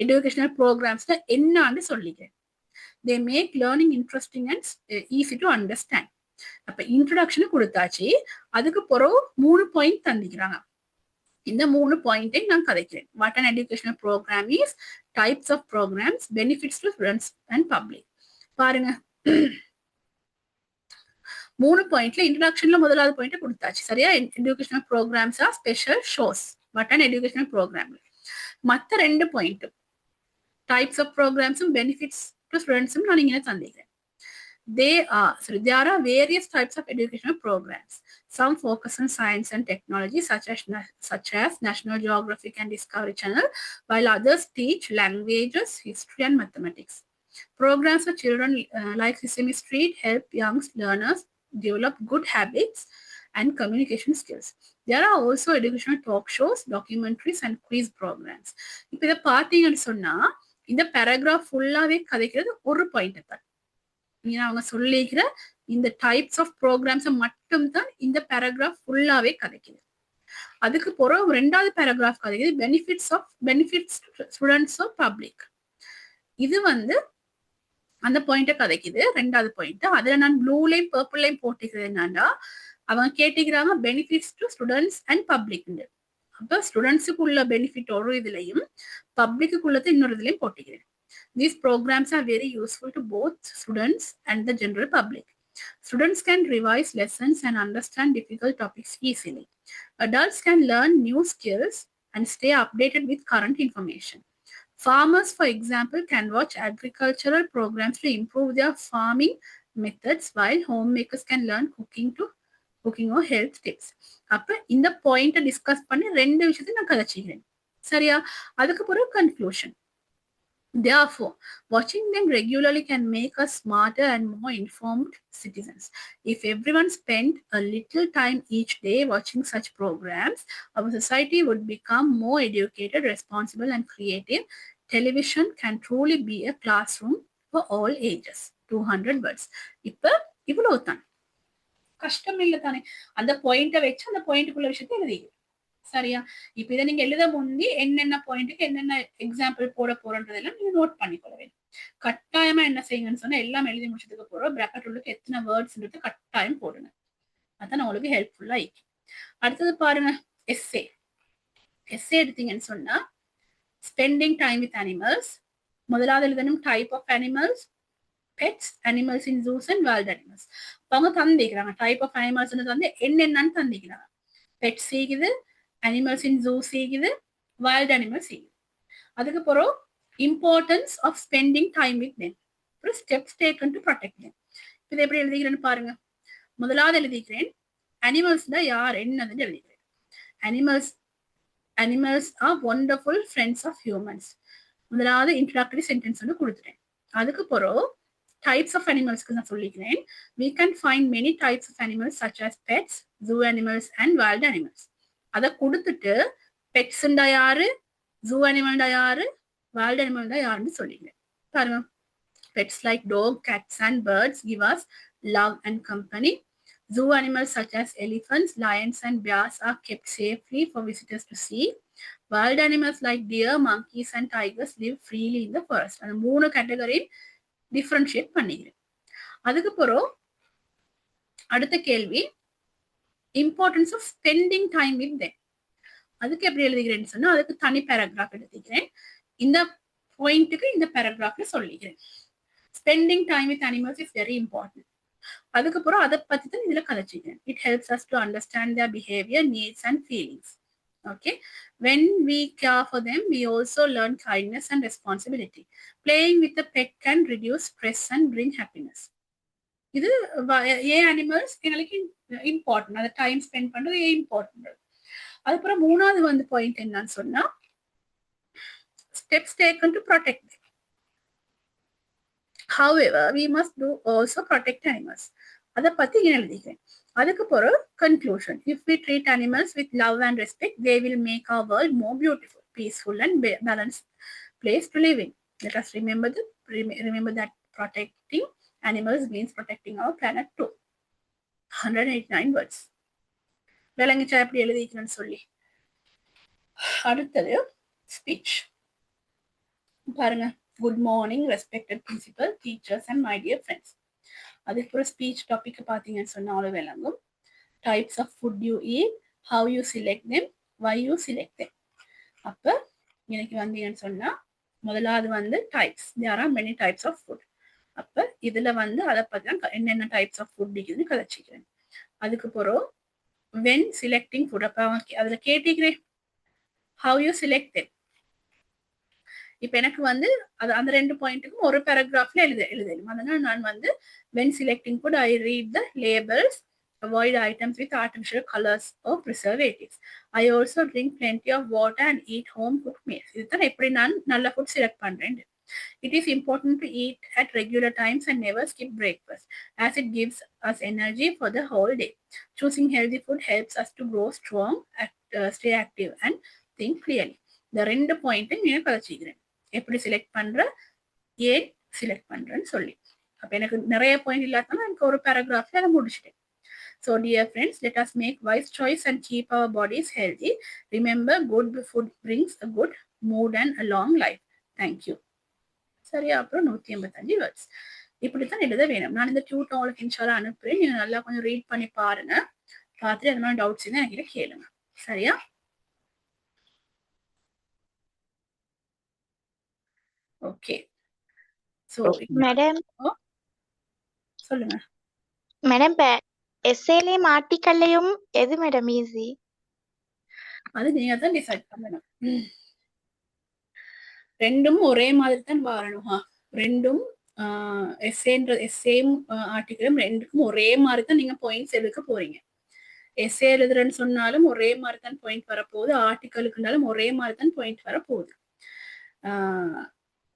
educational programs என்னன்னு சொல்லிக்கிறேன். they make learning interesting and easy to understand. அப்ப introduction கொடுத்தாச்சு. அதுக்கு பிறகு 3 பாயிண்ட் தந்திக்கிறாங்க. இந்த 3 பாயிண்டை நான் கதைக்கிறேன். What an educational programme is, types of programmes, benefits to students and public. பாருங்க, 3 பாயிண்ட்ல இன்ட்ரோடக்ஷன்ல முதலாவது பாயிண்ட் கொடுத்தாச்சு. சரியா? Educational programmes are special shows. What an educational programme. மற்ற 2 பாயிண்ட் டைப்ஸ் ஆஃப் ப்ரோக்ராம்ஸும் பெனிஃபிட்ஸ் டு ஸ்டூடெண்ட்ஸும் நான் இங்கே தந்திக்கிறேன். There are various types of educational programs. Some focus on science and technology, such as National Geographic and Discovery Channel, while others teach languages, history, and mathematics. Programs for children like Sesame Street help young learners develop good habits and communication skills. There are also educational talk shows, documentaries, and quiz programs. இப்போ இதை பார்த்தீங்கன்னு சொன்னா இந்த paragraph ஃபுல்லாவே கதைக்கிறது ஒரு point தான். அவங்க சொல்லிக்கிற இந்த டைப்ஸ் ஆஃப் ப்ரோக்ராம்ஸ் மட்டும் தான் இந்த பேராகிராஃப் ஃபுல்லாவே கதைக்குது. அதுக்கு பிறகு 2வது பேராகிராஃப் கதைக்குது பெனிஃபிட்ஸ் ஸ்டூடெண்ட்ஸ் ஆஃப் பப்ளிக். இது வந்து அந்த பாயிண்ட கதைக்குது 2வது பாயிண்ட். அதுல நான் ப்ளூலையும் பர்பிள்லையும் போட்டுக்கிறேன். என்னன்னா அவங்க கேட்டுக்கிறாங்க benefits to students and public. அப்ப ஸ்டூடெண்ட்ஸுக்குள்ள பெனிஃபிட் ஒரு இதுலையும் பப்ளிக்குள்ளது இன்னொரு இதுலையும் போட்டுக்கிறேன். These programs are very useful to both students and the general public. Students can revise lessons and understand difficult topics easily. Adults can learn new skills and stay updated with current information. Farmers, for example, can watch agricultural programs to improve their farming methods, while homemakers can learn cooking or health tips. அப்ப இந்த பாயிண்ட discuss பண்ணி 2 விஷயத்தை நான் கதைச்சிக்கிறேன். சரியா? அதுக்கு பிறகு conclusion. Therefore, watching them regularly can make us smarter and more informed citizens. If everyone spent a little time each day watching such programs, our society would become more educated, responsible, and creative. television can truly be a classroom for all ages. 200 words. இப்ப இவ்வளவு தான், கஷ்டம் இல்லை தானே. அந்த பாயிண்ட வச்சு அந்த பாயிண்ட்டுக்குள்ள விஷயத்தை எழுதி சரியா. இப்ப இதை நீங்க எழுத முந்தி என்னென்ன பாயிண்ட்டுக்கு என்னென்ன எக்ஸாம்பிள் போட போறன்றதெல்லாம் நீங்க நோட் பண்ணிக்கொள்ள வேண்டும். கட்டாயமா என்ன செய்யுங்கன்னு சொன்னா, எல்லாம் எழுதி முடிச்சதுக்கு போறோம் பிராக்கெட் உள்ளுக்கு எத்தனை வேர்ட்ஸ்ன்றது கட்டாயம் போடுங்க. அதான் உங்களுக்கு ஹெல்ப்ஃபுல்லா இருக்கு. அடுத்தது பாருங்க, எஸ்ஏ. எஸ்ஏ எடுத்தீங்கன்னு சொன்னா, ஸ்பெண்டிங் டைம் வித் அனிமல்ஸ். முதலாவது எழுதணும் type of animals, pets, animals in zoos and wild animals. அவங்க தந்திக்கிறாங்க டைப் ஆஃப் அனிமல்ஸ் வந்து என்னென்னு தந்திக்கிறாங்க. பெட் சீக்குது, அனிமல்ஸ் இன் ஜூ சீக்குது, வைல்ட் அனிமல்ஸ் சீக்குது. அதுக்கப்புறம் importance of spending time with them, அப்புறம் steps taken to protect them. இது எப்படி எழுதிக்கிறேன்னு பாருங்க. முதலாவது எழுதிக்கிறேன் அனிமல்ஸ் தான் யார் என்னதுன்னு எழுதிக்கிறேன். Animals are wonderful friends of humans. முதலாவது இன்ட்ரோடக்டரி சென்டென்ஸ் வந்து கொடுத்துட்டேன். அதுக்கப்புறம் types of animals நான் சொல்லிக்கிறேன். We can find many types of animals such as pets, zoo animals and wild animals. அதை கொடுத்துட்டு பெட்ஸ் யாரு, ஜூ அனிமல் யாரு, வைல்ட் அனிமல் யாருன்னு சொல்லிக்கிறேன். பாருங்க, pets like dog, cats and birds give us love and company. Zoo animals such as elephants, lions and bears are kept safely for visitors to see. Wild animals like deer, monkeys and tigers live freely in the forest. அந்த 3 category differentiate பண்ணிக்கிறேன். அதுக்கப்புறம் அடுத்த கேள்வி, importance of spending time with them. அதுக்கு எப்படி எழுதுகிறேன்னு சொன்னா, அதுக்கு தனி பேராகிராஃப் எழுதிக்கிறேன். இந்த பாயிண்ட்டுக்கு இந்த பேராகிராஃப்ல சொல்லிக்கிறேன். Spending time with animals is very important. அதுக்கப்புறம் அதை பத்தி தான் இதுல கதைச்சிக்கிறேன். It helps us to understand their behaviour, needs and feelings. Okay, when we care for them, we also learn kindness and responsibility. Playing with a pet can reduce stress and bring happiness. இது animals எங்களுக்கு important. அந்த time spend பண்றது important. அதுக்கப்புறம் மூணாவது வந்து point என்னன்னு சொன்னா, steps taken to protect them. However, we must do also protect animals. அதை பத்தி எழுதிக்கிறேன். அதுக்கப்புறம் conclusion. If we treat animals with love and respect, they will make our world more beautiful, peaceful and balanced place to live in. Let us remember that protecting animals means protecting our planet too. 189 words. விளங்குச்சா எப்படி எழுதிக்கிறேன்னு சொல்லி. அடுத்தது speech. பாருங்க, good morning respected principal, teachers and my dear friends. அதுக்கப்புறம் speech topic பார்த்தீங்கன்னு சொன்னாலும் விளங்கும். Types of food you eat, how you select them, why you select them. அப்போ எனக்கு வந்தீங்கன்னு சொன்னா, முதலாவது வந்து types. There are many types of food. அப்போ இதுல வந்து அதை பத்தி தான் என்னென்ன டைப்ஸ் ஆஃப் ஃபுட் இருக்குதுன்னு கதைச்சிக்கிறேன். அதுக்கப்புறம் வென் சிலெக்டிங் ஃபுட், அப்போ அதுல கேட்டிக்கிறேன் ஹவ் யூ சிலெக்ட் தெம். இப்ப எனக்கு வந்து அந்த 2 பாயிண்ட்டுக்கும் ஒரு பேராகிராஃப்ல எழுதணும். அதனால நான் வந்து when selecting food I read the labels, avoid items with artificial colors or preservatives. I also drink plenty of water and eat home cooked meals. இதுதான் எப்படி நான் நல்ல ஃபுட் செலக்ட் பண்றேன். It is important to eat at regular times and never skip breakfast, as it gives us energy for the whole day. Choosing healthy food helps us to grow strong, stay active and think clearly. இந்த 2 பாயிண்ட்டும் நீங்க கழிச்சிக்கிறேன். எப்படி select பண்ற, ஏன் select பண்றேன்னு சொல்லி. அப்ப எனக்கு நிறைய பாயிண்ட் இல்லாதனால எனக்கு ஒரு பேராகிராஃப்ல அதை முடிச்சிட்டேன். So dear friends, let us make wise choice and keep our bodies healthy. Remember, good food brings a good mood and a long life. Thank you. சரியா, அப்புறம் 185 வேர்ட்ஸ். இப்படித்தான் எழுத வேணும். நான் இந்த டியூட் உங்களுக்கு இன்ஷால்லா அனுப்புறேன். நீங்க நல்லா கொஞ்சம் ரீட் பண்ணி பாருங்க. பார்த்துட்டு அந்த மாதிரி டவுட்ஸ் இருந்தா என்கிட்ட கேளுங்க. சரியா? ஓகே. சோ மேடம் சொல்லுங்க மேடம். எஸ்ஏலயும் ஆர்டிக்கல்லையும் எது மேடம் ஈஸி? அது நீங்க தான் டிசைட் பண்ணணும். ரெண்டும் ஒரே மாதிரி தான் வரணும். ரெண்டும் எஸ்ஏம் ஆர்டிக்கலும் ரெண்டுக்கும் ஒரே மாதிரி தான் நீங்க பாயிண்ட்ஸ் எடுக்க போறீங்க. எஸ்ஏ எழுதுறேன்னு சொன்னாலும் ஒரே மாதிரி தான் பாயிண்ட் வரப்போகுது, ஆர்டிக்கலுக்குனாலும் ஒரே மாதிரி தான் பாயிண்ட் வரப்போகுது.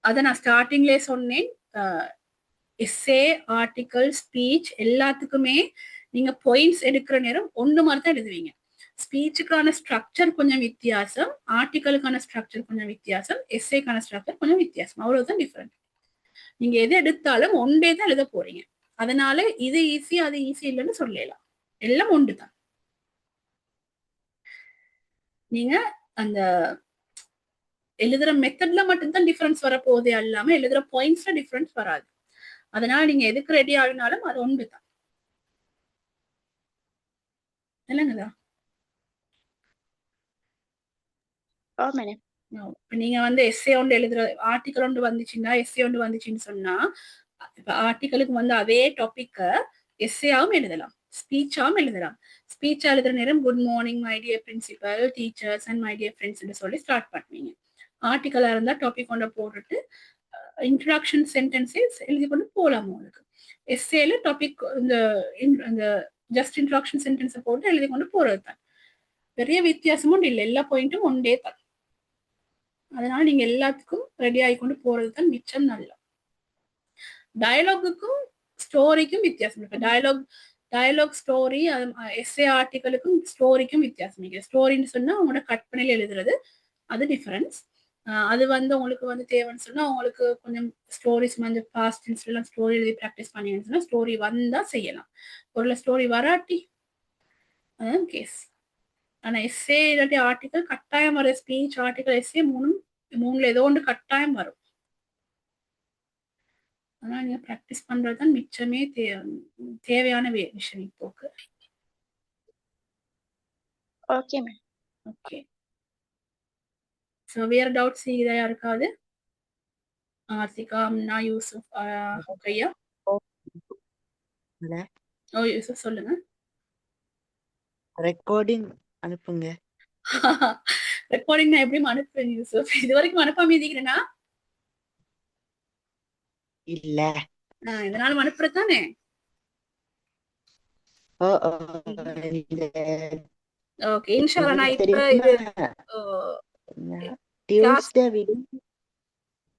அதை நான் ஸ்டார்டிங்லேயே சொன்னேன். எஸ்ஏ, ஆர்டிக்கல், ஸ்பீச் எல்லாத்துக்குமே நீங்க பாயிண்ட்ஸ் எடுக்கிற நேரம் ஒன்று மாதிரி தான் எழுதுவீங்க. ஸ்பீச்சுக்கான ஸ்ட்ரக்சர் கொஞ்சம் வித்தியாசம், ஆர்டிக்கலுக்கான ஸ்ட்ரக்சர் கொஞ்சம் வித்தியாசம், எஸ்ஏக்கான ஸ்ட்ரக்சர் கொஞ்சம் வித்தியாசம். அவ்வளவுதான் டிஃபரெண்ட். நீங்க எது எடுத்தாலும் ஒன்றே தான் எழுத போறீங்க. அதனால இது ஈஸி அது ஈஸி இல்லைன்னு சொல்லலாம். எல்லாம் ஒன்று தான். நீங்க அந்த எழுதுற மெத்தட்ல மட்டும்தான் டிஃபரன்ஸ் வரப்போகுதே அல்லாம எழுதுற பாயிண்ட்ஸ்ல டிஃபரன்ஸ் வராது. அதனால நீங்க எதுக்கு ரெடி ஆகினாலும் அது ஒன்று தான். இல்லைங்களா? ஓ மேடம். இப்ப நீங்க வந்து எஸ்ஏ ஒன்று எழுதுற ஆர்டிக்கல் ஒன்று வந்துச்சுன்னா எஸ்ஏ ஒன்று வந்துச்சுன்னு சொன்னா இப்ப ஆர்டிக்கலுக்கு வந்து அதே டாபிக்க எஸ்ஏயாவும் எழுதலாம், ஸ்பீச்சாவும் எழுதலாம். ஸ்பீச் எழுதுற நேரம் good morning my dear principal teachers and my dear friends சொல்லி ஸ்டார்ட் பண்ணுவீங்க. ஆர்டிக்கலா இருந்தா டாபிக் கொண்டு போட்டுட்டு இன்ட்ரடக்ஷன் சென்டென்ஸே எழுதி கொண்டு போகலாம். உங்களுக்கு எஸ்ஏல டாபிக் இந்த ஜஸ்ட் இன்ட்ரடக்ஷன் சென்டென்ஸை போட்டு எழுதி கொண்டு போறது தான். பெரிய வித்தியாசமும் இல்லை, எல்லா பாயிண்ட்டும் ஒன்றே தான். அதனால நீங்க எல்லாத்துக்கும் ரெடி ஆகி கொண்டு போறது தான் மிச்சம் நல்லா. டயலாகுக்கும் ஸ்டோரிக்கும் வித்தியாசம் இருக்கு. டயலாக் ஸ்டோரி எஸ்ஏ ஆர்டிக்கலுக்கும் ஸ்டோரிக்கும் வித்தியாசம் இருக்கு. ஸ்டோரின்னு சொன்னா உங்களோட கற்பனையில எழுதுறது, அது டிஃபரன்ஸ். அது வந்து உங்களுக்கு வந்து தேவைன்னு சொன்னா உங்களுக்கு கொஞ்சம் ஸ்டோரிஸ் வந்து பாஸ்ட் எல்லாம் ஸ்டோரி எழுதி ப்ராக்டிஸ் பண்ணீங்கன்னு சொன்னா ஸ்டோரி வந்தா செய்யலாம். ஒரு ஸ்டோரி வராட்டி அதான் கேஸ். ஆனா எஸ்ஏ இல்லாட்டி ஆர்டிக்கல் கட்டாயம் வர, ஸ்பீச் ஆர்டிக்கல் எஸ்ஏ மூணுல ஏதோ ஒன்று கட்டாயம் வரும். ஆனா நீங்க ப்ராக்டிஸ் பண்றதுதான் மிச்சமே தேவையான விஷயம் இப்போக்கு. Okay ma'am. ஓகே. ஸோ வேற டவுட்ஸ் இதா யாருக்காவது? ஆர்த்திகா, அம்னா, யூசுப், கையா? ஓ யூசுப் சொல்லுங்க. ரெக்கார்டிங் அனுப்புங்க. ரெக்கார்டிங் நான் எப்படியும் அனுப்புறேன் யூசுப். இது வரைக்கும் அனுப்பாம இருக்கிறேனா? இல்ல. இதனால அனுப்புறதானே. ஓகே இன்ஷால்லா நான் இப்ப இது டியூஸ்டே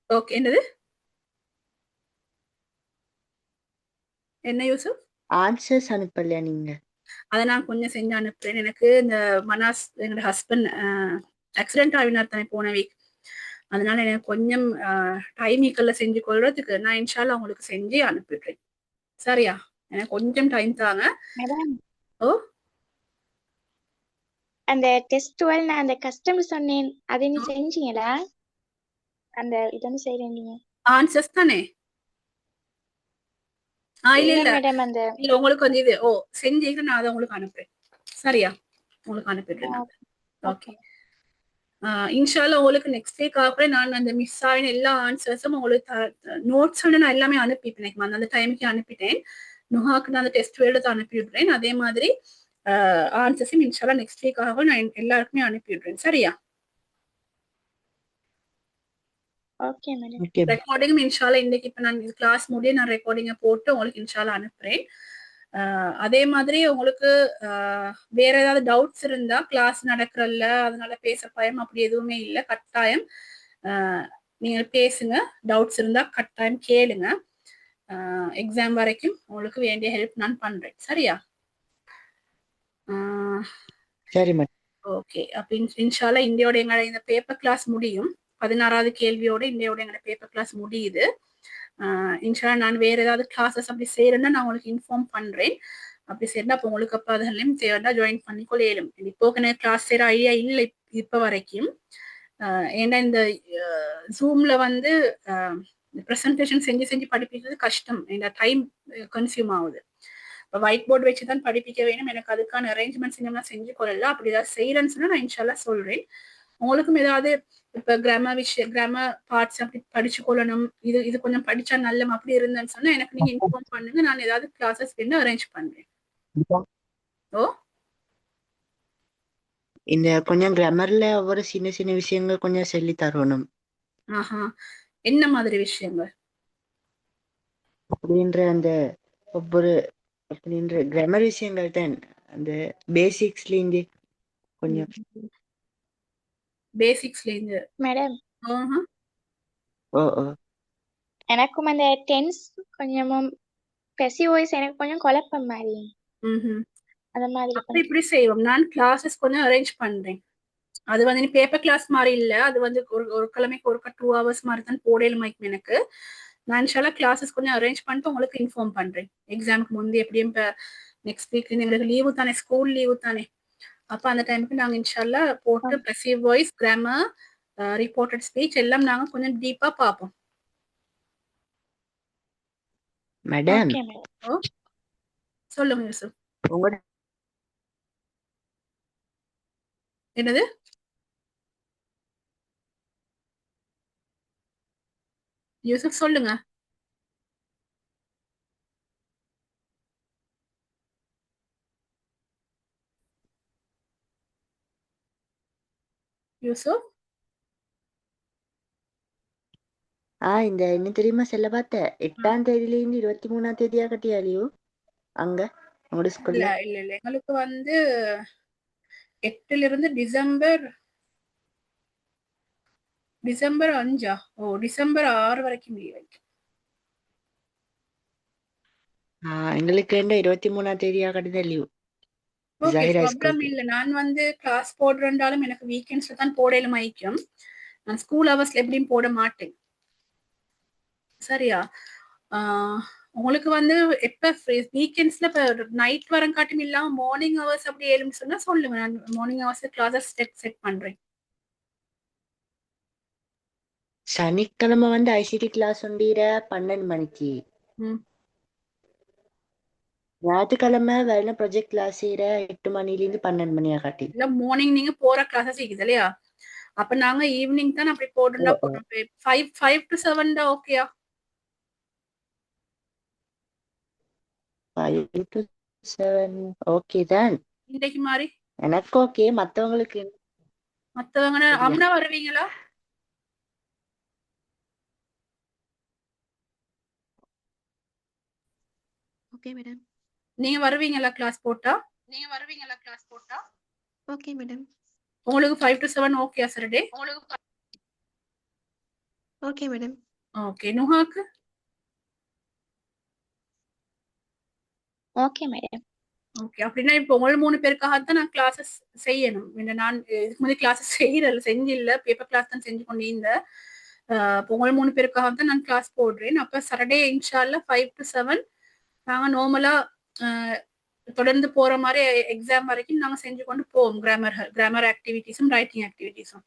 ஓகே. என்னது என்ன யூசுப்? ஆன்சர்ஸ் அனுப்பலையா நீங்க? அதை நான் கொஞ்சம் செஞ்சு அனுப்புறேன். எனக்கு இந்த மனாஸ் என்னோட ஹஸ்பண்ட் ஆக்சிடென்ட் ஆகினார் தானே போன வீக். அதனால எனக்கு கொஞ்சம் டைம் ஈக்கல்ல செஞ்சு கொள்றதுக்கு நான் இன்ஷால்லா உங்களுக்கு செஞ்சு அனுப்பிடுறேன். சரியா? எனக்கு கொஞ்சம் டைம் தாங்க. ஓ அந்த டெஸ்ட் 12 நான் அந்த கஸ்டம் சொன்னேன், அதை நீ செஞ்சீங்களா? அந்த இதொன்னு செய்றேன் நீங்க ஆன்சர்ஸ் தானே? இல்ல இல்ல மேடம். அந்த இல்ல உங்களுக்கு வந்து இது செஞ்சீங்கன்னா நான் அதை உங்களுக்கு அனுப்புறேன். சரியா? உங்களுக்கு அனுப்பிடுறேன். ஓகே இன்ஷால்லா உங்களுக்கு நெக்ஸ்ட் வீக் ஆகவே நான் அந்த மிஸ் ஆகின எல்லா ஆன்சர்ஸும் உங்களுக்கு நோட்ஸ் நான் எல்லாமே அனுப்பிட்டேன். அந்த டைமுக்கு அனுப்பிட்டேன். நுஹாக்கு நான் அந்த டெஸ்ட் எடுத்து அனுப்பிவிடுறேன். அதே மாதிரி ஆன்சர்ஸும் இன்ஷால்லா நெக்ஸ்ட் வீக் ஆக நான் எல்லாருக்குமே அனுப்பிவிடுறேன். சரியா? Okay madam. ரெக்கார்டிங் இன்ஷால்லா இன்னைக்கு இப்ப நான் கிளாஸ் முடிய நான் ரெக்கார்டிங்கை போட்டு உங்களுக்கு இன்ஷால்லா அனுப்புறேன். அதே மாதிரி உங்களுக்கு வேற ஏதாவது டவுட்ஸ் இருந்தா கிளாஸ் நடக்கிறல்ல அதனால பேச பயம் அப்படி எதுவுமே இல்லை. கட்டாயம் நீங்க பேசுங்க. டவுட்ஸ் இருந்தா கட்டாயம் கேளுங்க. எக்ஸாம் வரைக்கும் உங்களுக்கு வேண்டிய ஹெல்ப் நான் பண்றேன். சரியா? சரி மேடம். ஓகே அப்ப இன்ஷால்லா இந்தியோட எங்களோட இந்த பேப்பர் கிளாஸ் முடியும். 16வது கேள்வியோட இந்தியோட எங்களோட பேப்பர் கிளாஸ் முடியுது. இன்ஷால்லா நான் வேற ஏதாவது கிளாஸஸ் அப்படி செய்யறேன்னா நான் உங்களுக்கு இன்ஃபார்ம் பண்றேன். அப்படி செய்யறா அப்போ உங்களுக்கு அப்போ அதெல்லாம் தேவைன்னா ஜாயின் பண்ணிக்கொள்ள இயலும். இப்போ கிளாஸ் செய்யற ஐடியா இல்லை இப்ப வரைக்கும். ஏன்னா இந்த ஜூம்ல வந்து ப்ரெசன்டேஷன் செஞ்சு செஞ்சு படிப்பிக்கிறது கஷ்டம். இந்த டைம் கன்சியூம் ஆகுது. இப்போ ஒயிட் போர்டு வச்சுதான் படிப்பிக்க வேணும். எனக்கு அதுக்கான அரேஞ்ச்மெண்ட்ஸ் இன்னும் செஞ்சு கொள்ளல. அப்படி ஏதாவது செய்யறேன்னு சொன்னா நான் இன்ஷால்லா சொல்றேன். உங்களுக்கும் ஏதாவது இப்ப கிராமர் பார்ட்ஸ் அப்படி படிச்சு கொள்ளணும், இது கொஞ்சம் படிச்சா நல்ல அப்படி இருந்தேன்னு சொன்னா எனக்கு நீங்க இன்ஃபார்ம் பண்ணுங்க. நான் ஏதாவது கிளாஸஸ் வேணும் அரேஞ்ச் பண்றேன். ஓ இந்த கொஞ்சம் கிராமர்ல ஒவ்வொரு சின்ன சின்ன விஷயங்கள் கொஞ்சம் சொல்லி தரணும். என்ன மாதிரி விஷயங்கள் அப்படின்ற அந்த ஒவ்வொரு அப்படின்ற கிராமர் விஷயங்கள் தான் அந்த பேசிக்ஸ்ல இருந்து கொஞ்சம் பேசிக்ஸ்ல இருந்து மேடம். ஓ எனக்கும் அந்த டென்ஸ் கொஞ்சமும் பெசி வாய்ஸ் எனக்கு கொஞ்சம் குழப்பம் மாதிரி. அந்த மாதிரி அப்படி இப்படி செய்வோம். நான் கிளாஸஸ் கொஞ்சம் அரேஞ்ச் பண்றேன். அது வந்து பேப்பர் கிளாஸ் மாதிரி இல்ல, அது வந்து ஒரு கிழமைக்கு ஒரு 2 hours மாதிரி தான் போடையில மைக்கும் எனக்கு. நான் இன்ஷால்லா கிளாஸஸ் கொஞ்சம் அரேஞ்ச் பண்ணிட்டு உங்களுக்கு இன்ஃபார்ம் பண்றேன். எக்ஸாமுக்கு முந்தைய எப்படியும் இப்ப நெக்ஸ்ட் வீக் எங்களுக்கு லீவு தானே, ஸ்கூல் லீவு தானே. அப்ப அந்த டைமுக்கு நாங்க இன்ஷால்லா போட்டு பசிவ் வாய்ஸ், கிராமர், ரிப்போர்ட்டட் ஸ்பீச் எல்லாம் நாங்க கொஞ்சம் டீப்பா பார்ப்போம். Madam okay madam. சொல்லுங்க யூசுப். உங்களோட என்னது? யூசுப் சொல்லுங்க. யூசுப் இந்த என்ன தெரியுமா சொல்ல பார்த்தேன், 8ஆம் தேதியிலிருந்து 23ஆம் தேதியா கட்டியாலியோ அங்க உங்களோட இல்ல ஸ்கூல்ல? இல்ல இல்ல எங்களுக்கு வந்து 8லிருந்து டிசம்பர் 5. டிசம்பர் 6 வரைக்கும் லீவ் வைக்கும். எங்களுக்கு என்ன 23ஆம் தேதியா கட்டுதான் லீவ். ஓகே, ஜாகிர் ப்ராப்ளம் ஹைஸ்கூலுக்கு. இல்ல. நான் வந்து கிளாஸ் போடுறேன்றாலும் எனக்கு வீக்கெண்ட்ஸ்ல தான் போடையில மைக்கும். நான் ஸ்கூல் ஹவர்ஸ்ல எப்படியும் போட மாட்டேன். சரியா? உங்களுக்கு வந்து எப்ப வீக்கெண்ட்ஸ்ல இப்ப நைட் வரம் காட்டும் இல்லாம மார்னிங் ஹவர்ஸ் அப்படி ஏழுன்னு சொன்னா சொல்லுங்க. நான் மார்னிங் ஹவர்ஸ் கிளாஸஸ் செட் பண்றேன். சனிக்கிழமை வந்து ஐசிடி கிளாஸ் உண்டீர 12 மணிக்கு. ஞாயிற்றுக்கிழமை வேலை ப்ரொஜெக்ட் கிளாஸ் 8 மணிலிருந்து 12 மணியா காட்டி. இல்ல மார்னிங் நீங்க போற கிளாஸஸ் இருக்குது இல்லையா? அப்ப நாங்க ஈவினிங் தான் அப்படி போடுறா போடுறோம். 5 to 7 தான் ஓகேயா? 5 to 7 ஓகே தான். இன்றைக்கு மாதிரி எனக்கு ஓகே, மத்தவங்களுக்கு மத்தவங்க சரியா? அம்னா வருவீங்களா? Okay madam. நீங்க வருவீங்களா கிளாஸ் போட்டா? Okay madam. உங்களுக்கு 5 to 7 ஓகேயா சாட்டர்டே? Okay madam. ஓகே. நுஹாக்கு? Okay madam. ஓகே. அப்படின்னா இப்போ உங்கள் 3 பேருக்காக தான் நான் கிளாஸஸ் செய்யணும். நான் இதுக்கு முன்னாடி கிளாஸஸ் செஞ்சில்ல, பேப்பர் கிளாஸ் தான் செஞ்சு கொண்டு இருந்தேன். இப்போ உங்கள் 3 பேருக்காக தான் நான் கிளாஸ் போடுறேன். அப்ப சாட்டர்டே இன்ஷால்லா 5 to 7 நாங்க நார்மலா தொடர்ந்து போற மாதிரி எக்ஸாம் வரைக்கும் நாங்க செஞ்சு கொண்டு போவோம். கிராமர் ஆக்டிவிட்டிஸும் ரைட்டிங் ஆக்டிவிட்டிஸும்.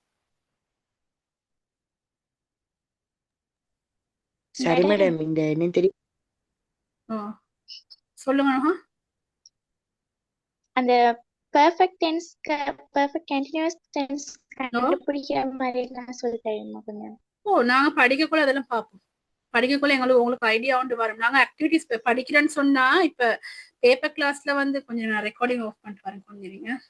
சரி மேடம். இந்த என்ன தெரியும், சொல்லுங்க நுஹா. அந்த perfect tense, perfect continuous tense கண்டுபிடிக்கிற மாதிரி நான் சொல்லி தருமா கொஞ்சம்? நாங்க படிக்கக்குள்ள அதெல்லாம் பார்ப்போம். படிக்கக்குள்ள உங்களுக்கு ஐடியா ஒன்று வரும். நாங்க ஆக்டிவிட்டிஸ் படிக்கிறேன்னு சொன்னா இப்ப பேப்பர் கிளாஸ்ல வந்து கொஞ்சம் நான் ரெக்கார்டிங் ஆஃப் பண்ணிட்டு வரேன் கொஞ்சம்.